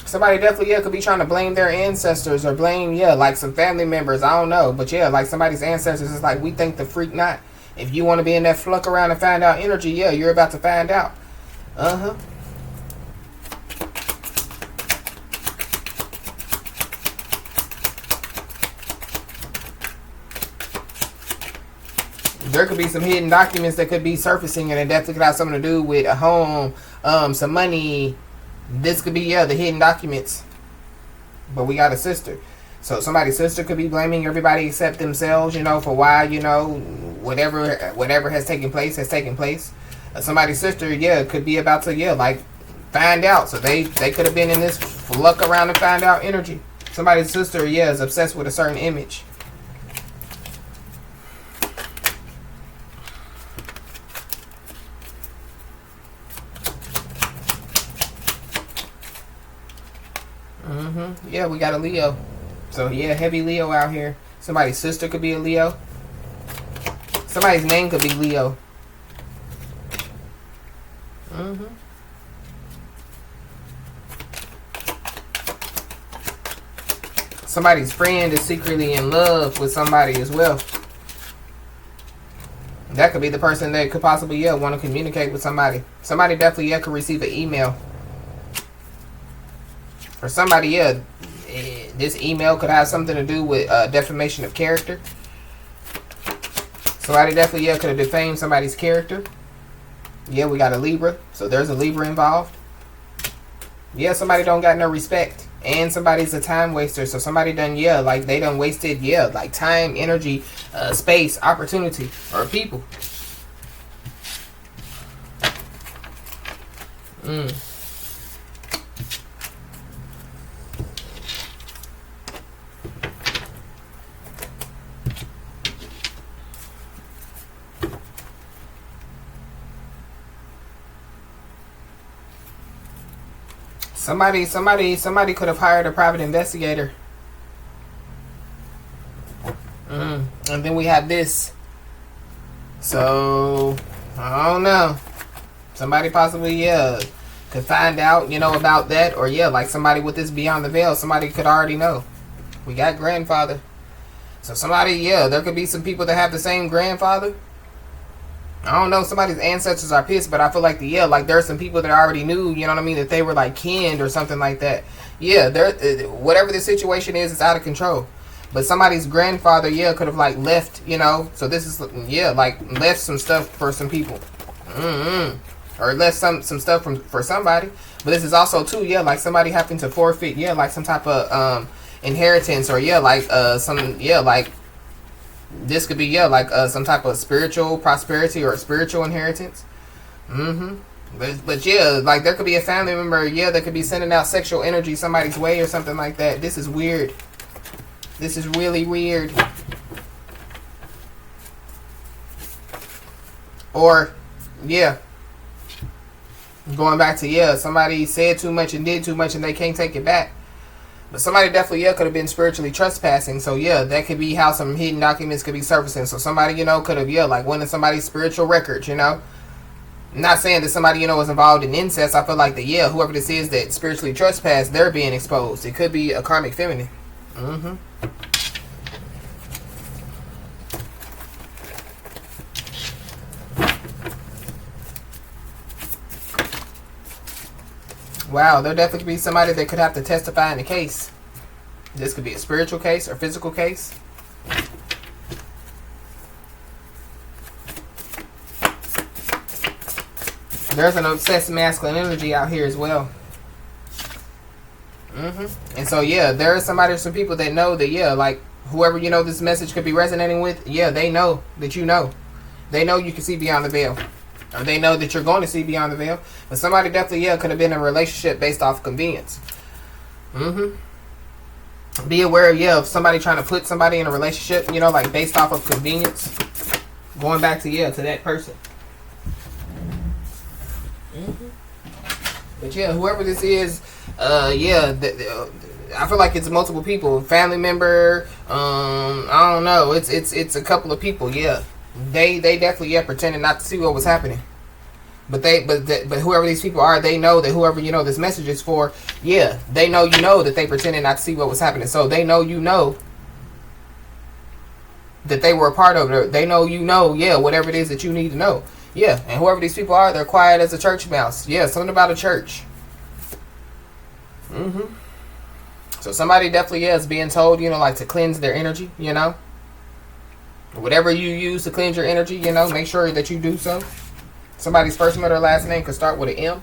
Somebody definitely, yeah, could be trying to blame their ancestors, or blame, yeah, like, some family members, I don't know, but, yeah, like, somebody's ancestors is like, we think the freak not. If you want to be in that fluck around and find out energy, yeah, you're about to find out. There could be some hidden documents that could be surfacing, and it definitely could have something to do with a home, some money. This could be, yeah, the hidden documents. But we got a sister. So somebody's sister could be blaming everybody except themselves, you know, for why, you know, whatever has taken place has taken place. Somebody's sister, yeah, could be about to, yeah, like, find out. So they could have been in this fluck around and find out energy. Somebody's sister, yeah, is obsessed with a certain image. Yeah, we got a Leo. So, yeah, heavy Leo out here. Somebody's sister could be a Leo. Somebody's name could be Leo. Somebody's friend is secretly in love with somebody as well. That could be the person that could possibly, yeah, want to communicate with somebody. Somebody definitely, yeah, could receive an email. For somebody, yeah, this email could have something to do with defamation of character. Somebody definitely, yeah, could have defamed somebody's character. Yeah, we got a Libra. So there's a Libra involved. Yeah, somebody don't got no respect. And somebody's a time waster. So somebody done, yeah, like, they done wasted, yeah, like, time, energy, space, opportunity, or people. Somebody could have hired a private investigator. And then we have this. So I don't know. Somebody possibly, yeah, could find out, you know, about that, or yeah, like somebody with this beyond the veil, somebody could already know. We got grandfather. So somebody, yeah, there could be some people that have the same grandfather. I don't know, somebody's ancestors are pissed, but I feel like like there are some people that already knew, you know what I mean, that they were like kin or something like that. Yeah, whatever the situation is, it's out of control. But somebody's grandfather, yeah, could have like left, you know. So this is, yeah, like left some stuff for some people. Or left some stuff for somebody. But this is also too, yeah, like somebody having to forfeit, yeah, like some type of inheritance, or yeah, like like this could be, yeah, like some type of spiritual prosperity or spiritual inheritance. But yeah, like there could be a family member, yeah, that could be sending out sexual energy somebody's way or something like that. This is weird. This is really weird. Or, yeah, going back to, yeah, somebody said too much and did too much and they can't take it back. But somebody definitely, yeah, could have been spiritually trespassing. So, yeah, that could be how some hidden documents could be surfacing. So somebody, you know, could have, yeah, like went in somebody's spiritual records, you know. I'm not saying that somebody, you know, was involved in incest. I feel like that, yeah, whoever this is that spiritually trespassed, they're being exposed. It could be a karmic feminine. Wow, there definitely could be somebody that could have to testify in the case. This could be a spiritual case or physical case. There's an obsessed masculine energy out here as well. And so, yeah, there is somebody or some people that know that, yeah, like whoever, you know, this message could be resonating with, yeah, they know that you know. They know you can see beyond the veil. Or they know that you're going to see beyond the veil. But somebody definitely, yeah, could have been in a relationship based off convenience. Be aware, yeah, of somebody trying to put somebody in a relationship, you know, like based off of convenience. Going back to, yeah, to that person. But yeah, whoever this is, yeah, I feel like it's multiple people. Family member, I don't know. It's a couple of people, yeah. They definitely, yeah, pretended not to see what was happening. But whoever these people are, they know that whoever, you know, this message is for, yeah, they know, you know, that they pretended not to see what was happening. So they know, you know, that they were a part of it. They know, you know, yeah, whatever it is that you need to know. Yeah, and whoever these people are, they're quiet as a church mouse. Yeah, something about a church. So somebody definitely, yeah, is being told, you know, like to cleanse their energy, you know. Whatever you use to cleanse your energy, you know, make sure that you do so. Somebody's first name or last name could start with an M.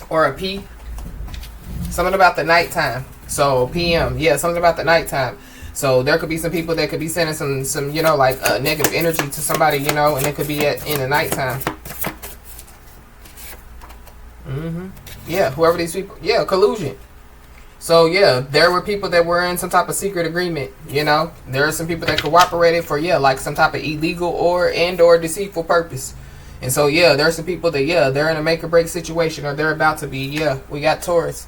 Or a P. Something about the nighttime. So PM, yeah, something about the nighttime. So there could be some people that could be sending some you know, like negative energy to somebody, you know, and it could be in the nighttime. Yeah, whoever these people, yeah, collusion. So yeah, there were people that were in some type of secret agreement, you know. There are some people that cooperated for, yeah, like some type of illegal or deceitful purpose. And so yeah, there are some people that, yeah, they're in a make or break situation, or they're about to be. Yeah, we got Taurus.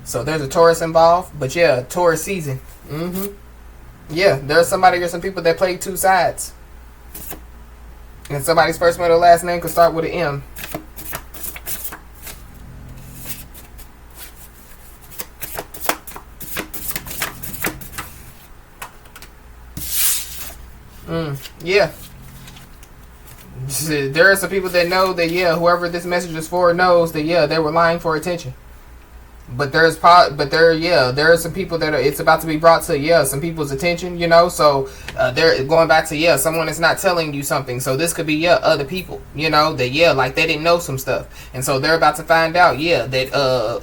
So there's a Taurus involved, but yeah, Taurus season. Yeah, there's somebody or some people that play two sides. And somebody's first name or last name could start with an M. Yeah. There are some people that know that, yeah, whoever this message is for knows that, yeah, they were lying for attention. But there are some people that it's about to be brought to, yeah, some people's attention, you know. So they're going back to, yeah, someone is not telling you something. So this could be, yeah, other people, you know, that, yeah, like they didn't know some stuff. And so they're about to find out, yeah, that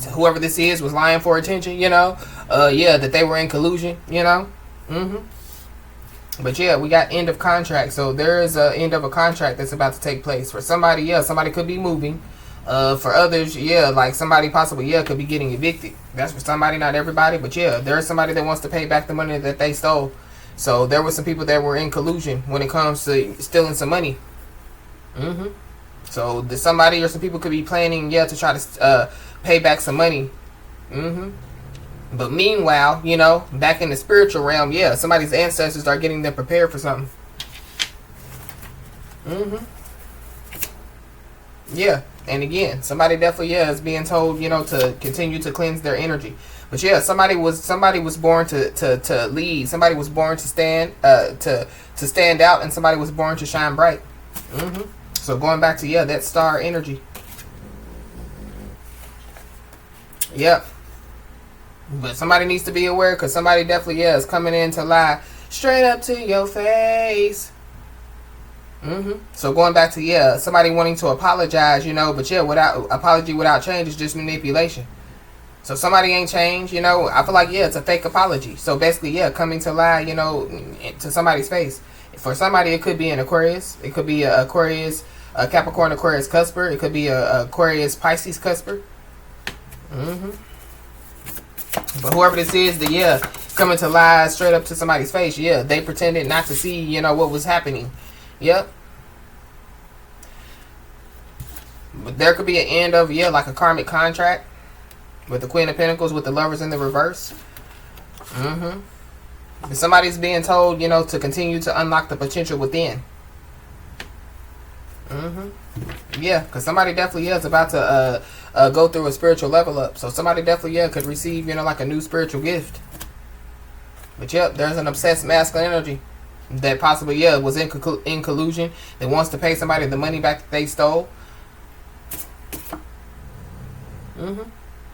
whoever this is was lying for attention, you know. Yeah, that they were in collusion, you know. But yeah, we got end of contract. So there is an end of a contract that's about to take place. For somebody, yeah, somebody could be moving. For others, yeah, like somebody possibly, yeah, could be getting evicted. That's for somebody, not everybody. But yeah, there's somebody that wants to pay back the money that they stole. So there were some people that were in collusion when it comes to stealing some money. So somebody or some people could be planning, yeah, to try to pay back some money. But meanwhile, you know, back in the spiritual realm, yeah, somebody's ancestors are getting them prepared for something. Yeah, and again, somebody definitely, yeah, is being told, you know, to continue to cleanse their energy. But yeah, somebody was born to lead. Somebody was born to stand to stand out, and somebody was born to shine bright. So going back to, yeah, that star energy. Yep. But somebody needs to be aware, because somebody definitely, yeah, is coming in to lie straight up to your face. So going back to, yeah, somebody wanting to apologize, you know, but yeah, without apology, without change is just manipulation. So somebody ain't changed, you know. I feel like, yeah, it's a fake apology. So basically, yeah, coming to lie, you know, to somebody's face. For somebody, it could be an Aquarius. It could be a Aquarius, a Capricorn Aquarius cusper. It could be a Aquarius Pisces cusper. But whoever this is, the, yeah, coming to lie straight up to somebody's face, yeah, they pretended not to see, you know, what was happening. Yep. But there could be an end of, yeah, like a karmic contract with the Queen of Pentacles, with the Lovers in the reverse. Somebody's being told, you know, to continue to unlock the potential within. Yeah, because somebody definitely is about to go through a spiritual level up. So somebody definitely, yeah, could receive, you know, like a new spiritual gift. But yep, there's an obsessed masculine energy that possibly, yeah, was in collusion, that wants to pay somebody the money back that they stole.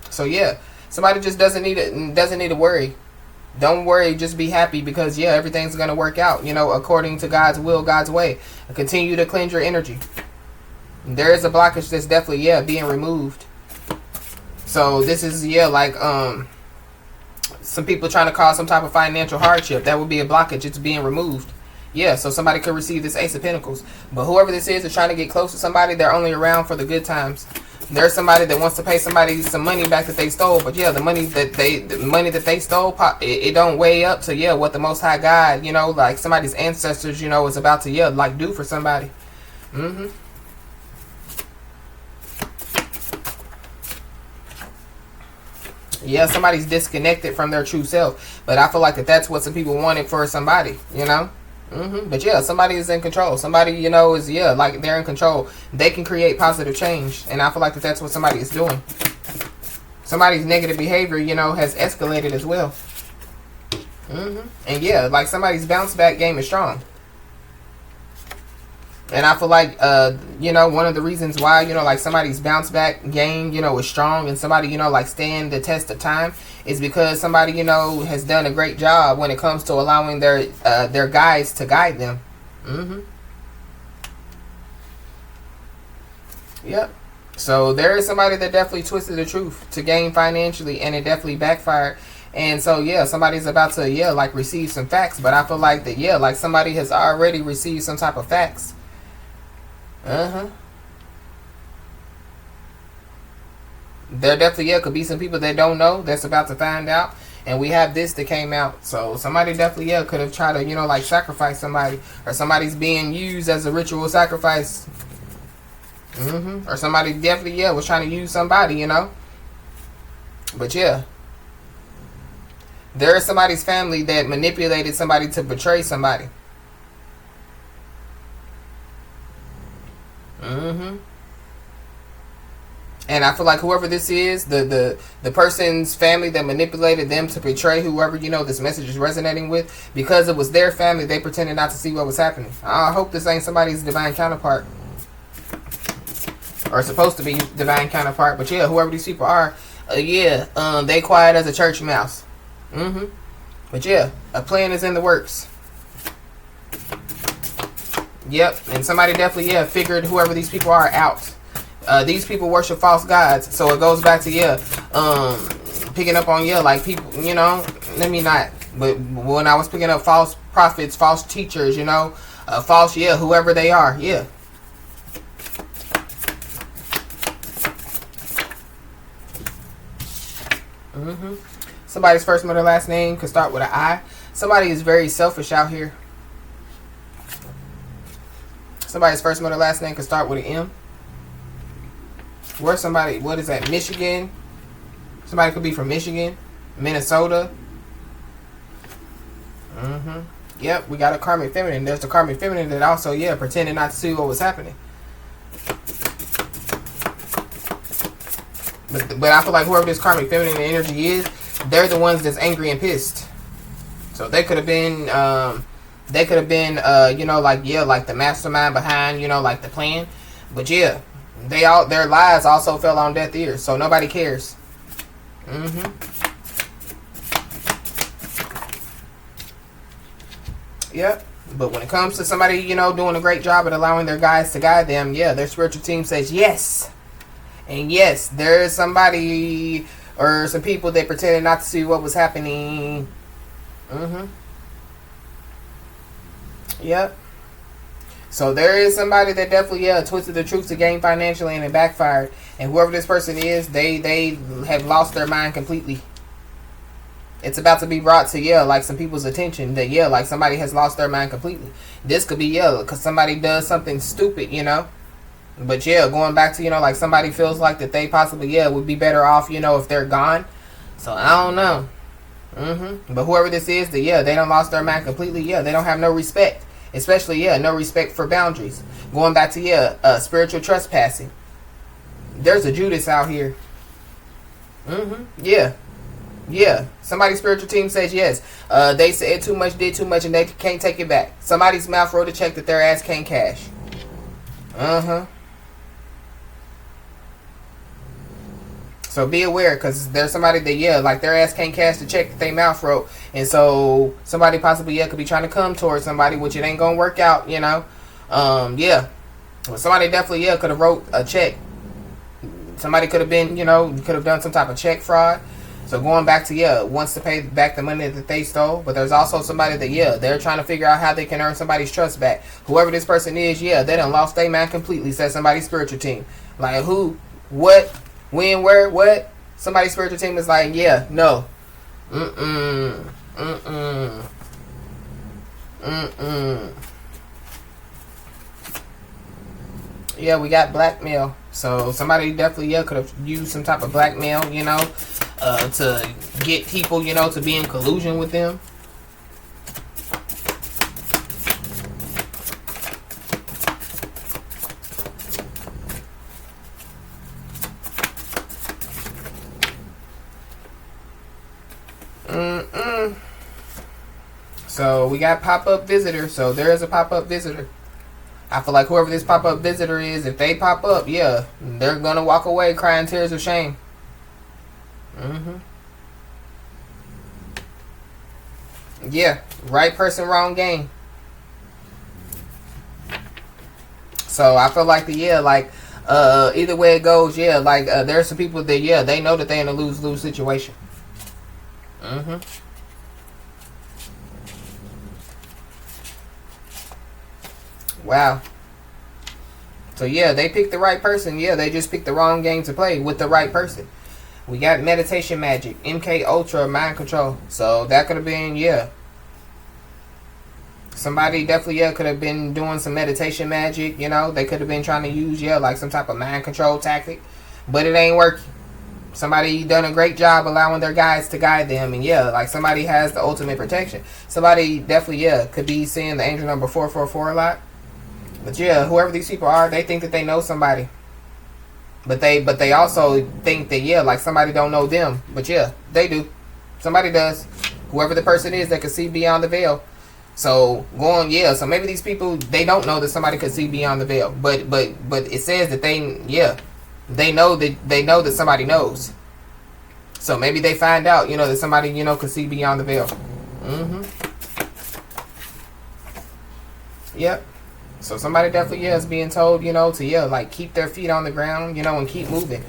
So yeah, somebody just doesn't need to worry. Don't worry, just be happy, because yeah, everything's gonna work out, you know, according to God's will, God's way. And continue to cleanse your energy. There is a blockage that's definitely, yeah, being removed. So this is, yeah, like some people trying to cause some type of financial hardship. That would be a blockage. It's being removed. Yeah, so somebody could receive this Ace of Pentacles. But whoever this is trying to get close to somebody, they're only around for the good times. There's somebody that wants to pay somebody some money back that they stole. But yeah, the money that they stole, it don't weigh up to, yeah, what the Most High God, you know, like somebody's ancestors, you know, is about to, yeah, like do for somebody. Yeah, somebody's disconnected from their true self. But I feel like that's what some people wanted for somebody, you know. But yeah, somebody is in control. Somebody, you know, is, yeah, like they're in control. They can create positive change. And I feel like that's what somebody is doing. Somebody's negative behavior, you know, has escalated as well. And yeah, like somebody's bounce back game is strong. And I feel like, you know, one of the reasons why, you know, like somebody's bounce back game, you know, is strong, and somebody, you know, like stand the test of time, is because somebody, you know, has done a great job when it comes to allowing their guides to guide them. Yep. So there is somebody that definitely twisted the truth to gain financially, and it definitely backfired. And so, yeah, somebody's about to, yeah, like receive some facts. But I feel like that, yeah, like somebody has already received some type of facts. There definitely, yeah, could be some people that don't know that's about to find out. And we have this that came out. So somebody definitely, yeah, could have tried to, you know, like sacrifice somebody. Or somebody's being used as a ritual sacrifice. Or somebody definitely, yeah, was trying to use somebody, you know. But yeah, there is somebody's family that manipulated somebody to betray somebody. And I feel like whoever this is, the person's family that manipulated them to betray whoever, you know, this message is resonating with, because it was their family, they pretended not to see what was happening. I hope this ain't somebody's divine counterpart. Or supposed to be divine counterpart. But yeah, whoever these people are, they quiet as a church mouse. But yeah, a plan is in the works. Yep, and somebody definitely, yeah, figured whoever these people are out. These people worship false gods, so it goes back to, yeah, picking up on, yeah, like people, you know, let me not, but when I was picking up false prophets, false teachers, you know, false, yeah, whoever they are, yeah. Somebody's first, middle, last name could start with an I. Somebody is very selfish out here. Somebody's first, middle, last name could start with an M. Where's somebody? What is that? Michigan. Somebody could be from Michigan, Minnesota. Yep, we got a karmic feminine. There's the karmic feminine that also, yeah, pretended not to see what was happening. But I feel like whoever this karmic feminine energy is, they're the ones that's angry and pissed. So they could have been, you know, like, yeah, like the mastermind behind, you know, like the plan. But yeah, their lies also fell on deaf ears, so nobody cares. Yep. But when it comes to somebody, you know, doing a great job at allowing their guides to guide them, yeah, their spiritual team says yes. And yes, there is somebody or some people that pretended not to see what was happening. Yep. So there is somebody that definitely, yeah, twisted the truth to gain financially and it backfired. And whoever this person is, they have lost their mind completely. It's about to be brought to, yeah, like some people's attention that, yeah, like somebody has lost their mind completely. This could be, yeah, because somebody does something stupid, you know. But yeah, going back to, you know, like somebody feels like that they possibly, yeah, would be better off, you know, if they're gone. So I don't know. But whoever this is, that, yeah, they don't lost their mind completely. Yeah, they don't have no respect. Especially, yeah, no respect for boundaries. Going back to, yeah, spiritual trespassing. There's a Judas out here. Yeah. Yeah. Somebody's spiritual team says yes. They said too much, did too much, and they can't take it back. Somebody's mouth wrote a check that their ass can't cash. So be aware, because there's somebody that, yeah, like their ass can't cash the check that they mouth wrote. And so somebody possibly, yeah, could be trying to come towards somebody, which it ain't going to work out, you know. Yeah. Well, somebody definitely, yeah, could have wrote a check. Somebody could have been, you know, could have done some type of check fraud. So going back to, yeah, wants to pay back the money that they stole. But there's also somebody that, yeah, they're trying to figure out how they can earn somebody's trust back. Whoever this person is, yeah, they done lost their mind completely, says somebody's spiritual team. Like who, what, when, where, what? Somebody's spiritual team is like, yeah, no. Yeah, we got blackmail. So somebody definitely, yeah, could have used some type of blackmail, you know, to get people, you know, to be in collusion with them. So we got pop-up visitor. So there is a pop-up visitor. I feel like whoever this pop-up visitor is, if they pop up, yeah, they're going to walk away crying tears of shame. Yeah, right person, wrong game. So I feel like either way it goes, yeah, like there's some people that, yeah, they know that they're in a lose-lose situation. Wow. So yeah, they picked the right person. Yeah, they just picked the wrong game to play with the right person. We got meditation magic, MK Ultra, mind control. So that could have been, yeah. Somebody definitely, yeah, could have been doing some meditation magic, you know. They could have been trying to use, yeah, like some type of mind control tactic. But it ain't working. Somebody done a great job allowing their guides to guide them. And yeah, like somebody has the ultimate protection. Somebody definitely, yeah, could be seeing the angel number 444 a lot. But yeah, whoever these people are, they think that they know somebody. But they also think that, yeah, like somebody don't know them. But yeah, they do. Somebody does. Whoever the person is that can see beyond the veil. So so maybe these people, they don't know that somebody could see beyond the veil. But it says that they know that somebody knows. So maybe they find out, you know, that somebody, you know, could see beyond the veil. Yep. So somebody definitely, yeah, is being told, you know, to, yeah, like keep their feet on the ground, you know, and keep moving.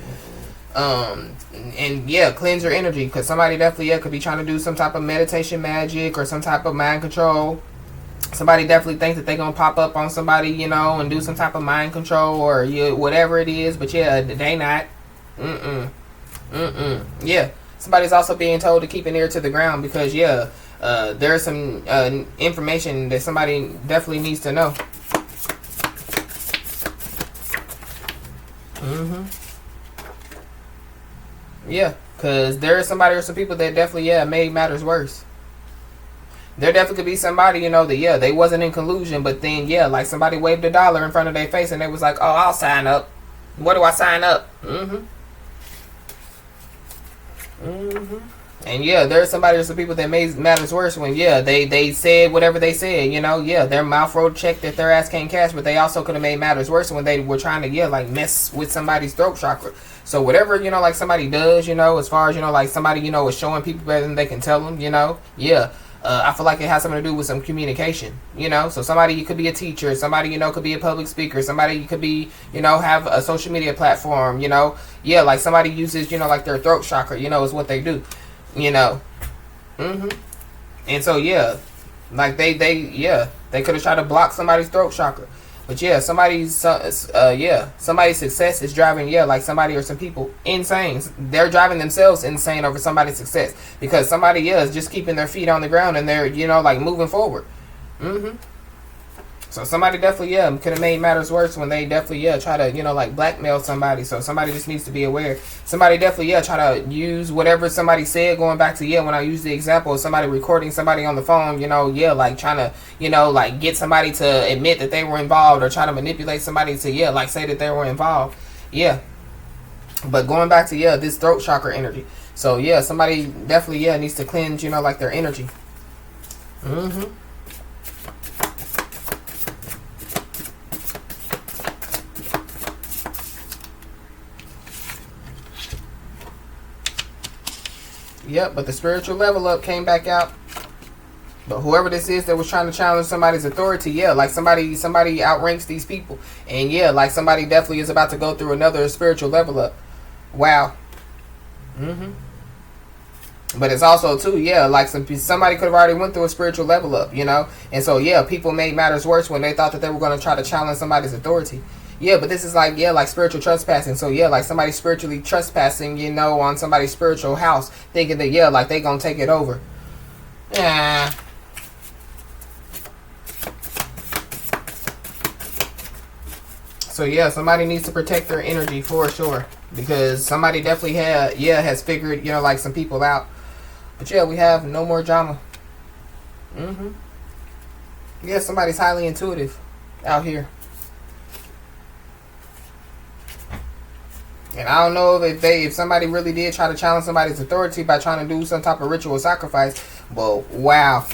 And yeah, cleanse your energy, because somebody definitely, yeah, could be trying to do some type of meditation magic or some type of mind control. Somebody definitely thinks that they're going to pop up on somebody, you know, and do some type of mind control or, yeah, whatever it is. But yeah, they not. Yeah. Somebody's also being told to keep an ear to the ground because, yeah, there's some information that somebody definitely needs to know. Yeah, because there is somebody or some people that definitely, yeah, made matters worse. There definitely could be somebody, you know, that, yeah, they wasn't in collusion, but then, yeah, like somebody waved $1 in front of their face and they was like, oh, I'll sign up. What do I sign up? And yeah, there's somebody or some people that made matters worse when, yeah, they said whatever they said, you know, yeah, their mouth wrote a check that their ass can't cash, but they also could have made matters worse when they were trying to, yeah, like mess with somebody's throat chakra. So whatever, you know, like somebody does, you know, as far as, you know, like somebody, you know, is showing people better than they can tell them, you know, yeah. I feel like it has something to do with some communication, you know. So somebody could be a teacher, somebody, you know, could be a public speaker, somebody could be, you know, have a social media platform, you know. Yeah, like somebody uses, you know, like their throat chakra, you know, is what they do, you know. And so yeah, like they could have tried to block somebody's throat chakra. But yeah, somebody's success is driving, yeah, like somebody or some people insane. They're driving themselves insane over somebody's success because somebody, yeah, is just keeping their feet on the ground and they're, you know, like moving forward. So somebody definitely, yeah, could have made matters worse when they definitely, yeah, try to, you know, like blackmail somebody. So somebody just needs to be aware. Somebody definitely, yeah, try to use whatever somebody said, going back to, yeah, when I used the example of somebody recording somebody on the phone, you know, yeah, like trying to, you know, like get somebody to admit that they were involved or try to manipulate somebody to, yeah, like say that they were involved. Yeah. But going back to, yeah, this throat chakra energy. So yeah, somebody definitely, yeah, needs to cleanse, you know, like their energy. Yep, but the spiritual level up came back out. But whoever this is that was trying to challenge somebody's authority, yeah, like somebody outranks these people. And yeah, like somebody definitely is about to go through another spiritual level up. Wow. But it's also too, yeah, like somebody could have already went through a spiritual level up, you know. And so yeah, people made matters worse when they thought that they were going to try to challenge somebody's authority. Yeah, but this is like, yeah, like spiritual trespassing. So yeah, like somebody spiritually trespassing, you know, on somebody's spiritual house, thinking that, yeah, like they gonna take it over. Yeah. So yeah, somebody needs to protect their energy for sure, because somebody definitely has figured, you know, like some people out. But yeah, we have no more drama. Yeah, somebody's highly intuitive out here. And I don't know if somebody really did try to challenge somebody's authority by trying to do some type of ritual sacrifice. But wow.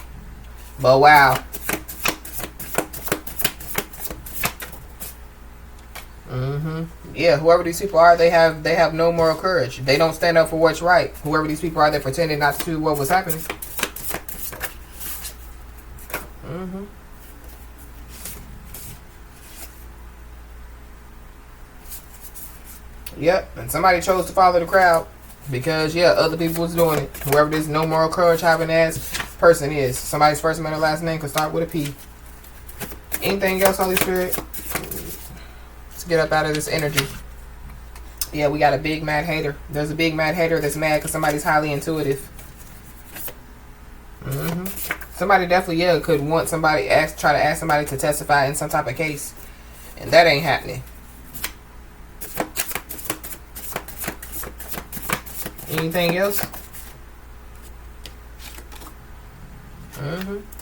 Yeah, whoever these people are, they have no moral courage. They don't stand up for what's right. Whoever these people are, they pretended not to do what was happening. Yep, and somebody chose to follow the crowd because, yeah, other people was doing it. Whoever this no moral courage having ass person is. Somebody's first and last name could start with a P. Anything else, Holy Spirit? Let's get up out of this energy. Yeah, we got a big mad hater. There's a big mad hater that's mad because somebody's highly intuitive. Somebody definitely, yeah, could want somebody, try to ask somebody to testify in some type of case. And that ain't happening. Anything else?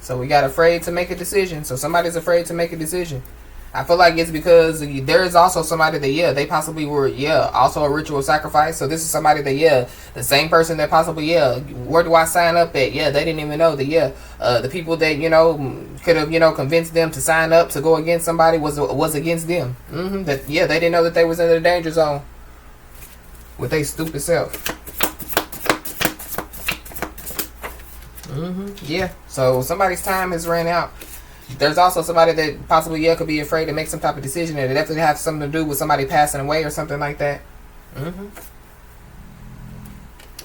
So we got afraid to make a decision. So somebody's afraid to make a decision. I feel like it's because there is also somebody that, yeah, they possibly were, yeah, also a ritual sacrifice. So this is somebody that, yeah, the same person that possibly, yeah, where do I sign up at? Yeah, they didn't even know that, yeah, the people that, you know, could have, you know, convinced them to sign up to go against somebody was against them. That, yeah, they didn't know that they was in the danger zone with their stupid self. Yeah, so somebody's time has ran out. There's also somebody that possibly, yeah, could be afraid to make some type of decision, and it definitely has something to do with somebody passing away or something like that.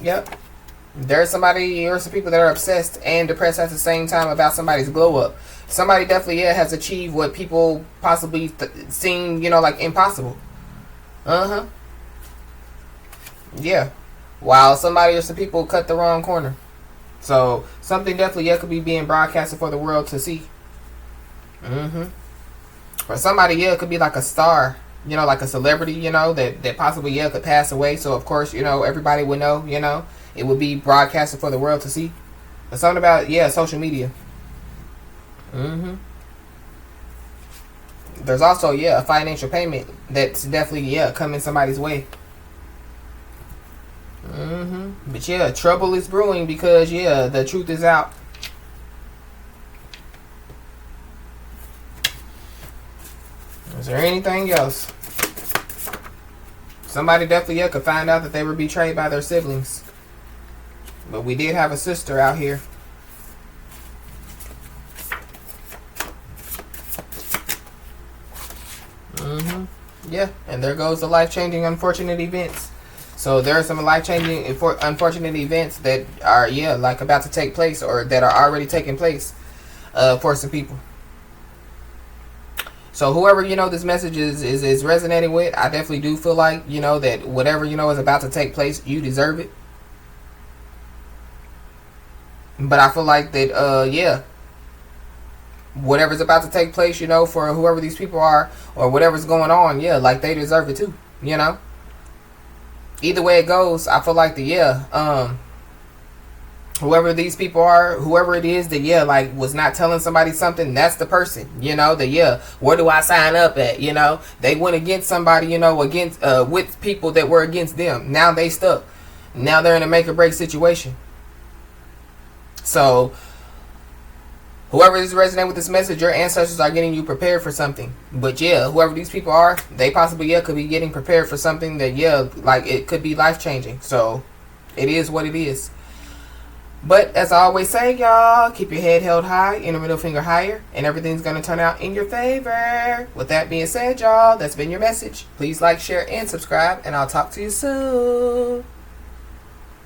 Yep. There's somebody or some people that are obsessed and depressed at the same time about somebody's glow up. Somebody definitely, yeah, has achieved what people possibly seem, you know, like impossible. Yeah. While somebody or some people cut the wrong corner. So something definitely, yeah, could be being broadcasted for the world to see. Or somebody, yeah, could be like a star. you know, like a celebrity, you know, that possibly, yeah, could pass away. So, of course, you know, everybody would know, you know, it would be broadcasted for the world to see. But something about, yeah, social media. There's also, yeah, a financial payment that's definitely, yeah, coming somebody's way. But yeah, trouble is brewing because, yeah, the truth is out. Is there anything else? Somebody definitely, yeah, could find out that they were betrayed by their siblings. But we did have a sister out here. Yeah, and there goes the life-changing unfortunate events. So there are some life-changing unfortunate events that are, yeah, like about to take place or that are already taking place for some people. So whoever, you know, this message is resonating with, I definitely do feel like, you know, that whatever, you know, is about to take place, you deserve it. But I feel like that, yeah, whatever's about to take place, you know, for whoever these people are or whatever's going on, yeah, like they deserve it too, you know. Either way it goes, I feel like whoever these people are, whoever it is that, yeah, like was not telling somebody something, that's the person, you know, that, yeah, where do I sign up at, you know, they went against somebody, you know, against, with people that were against them. Now they stuck. Now they're in a make or break situation. So, whoever is resonating with this message, your ancestors are getting you prepared for something. But yeah, whoever these people are, they possibly, yeah, could be getting prepared for something that, yeah, like it could be life-changing. So, it is what it is. But as I always say, y'all, keep your head held high and your middle finger higher, and everything's going to turn out in your favor. With that being said, y'all, that's been your message. Please like, share, and subscribe, and I'll talk to you soon.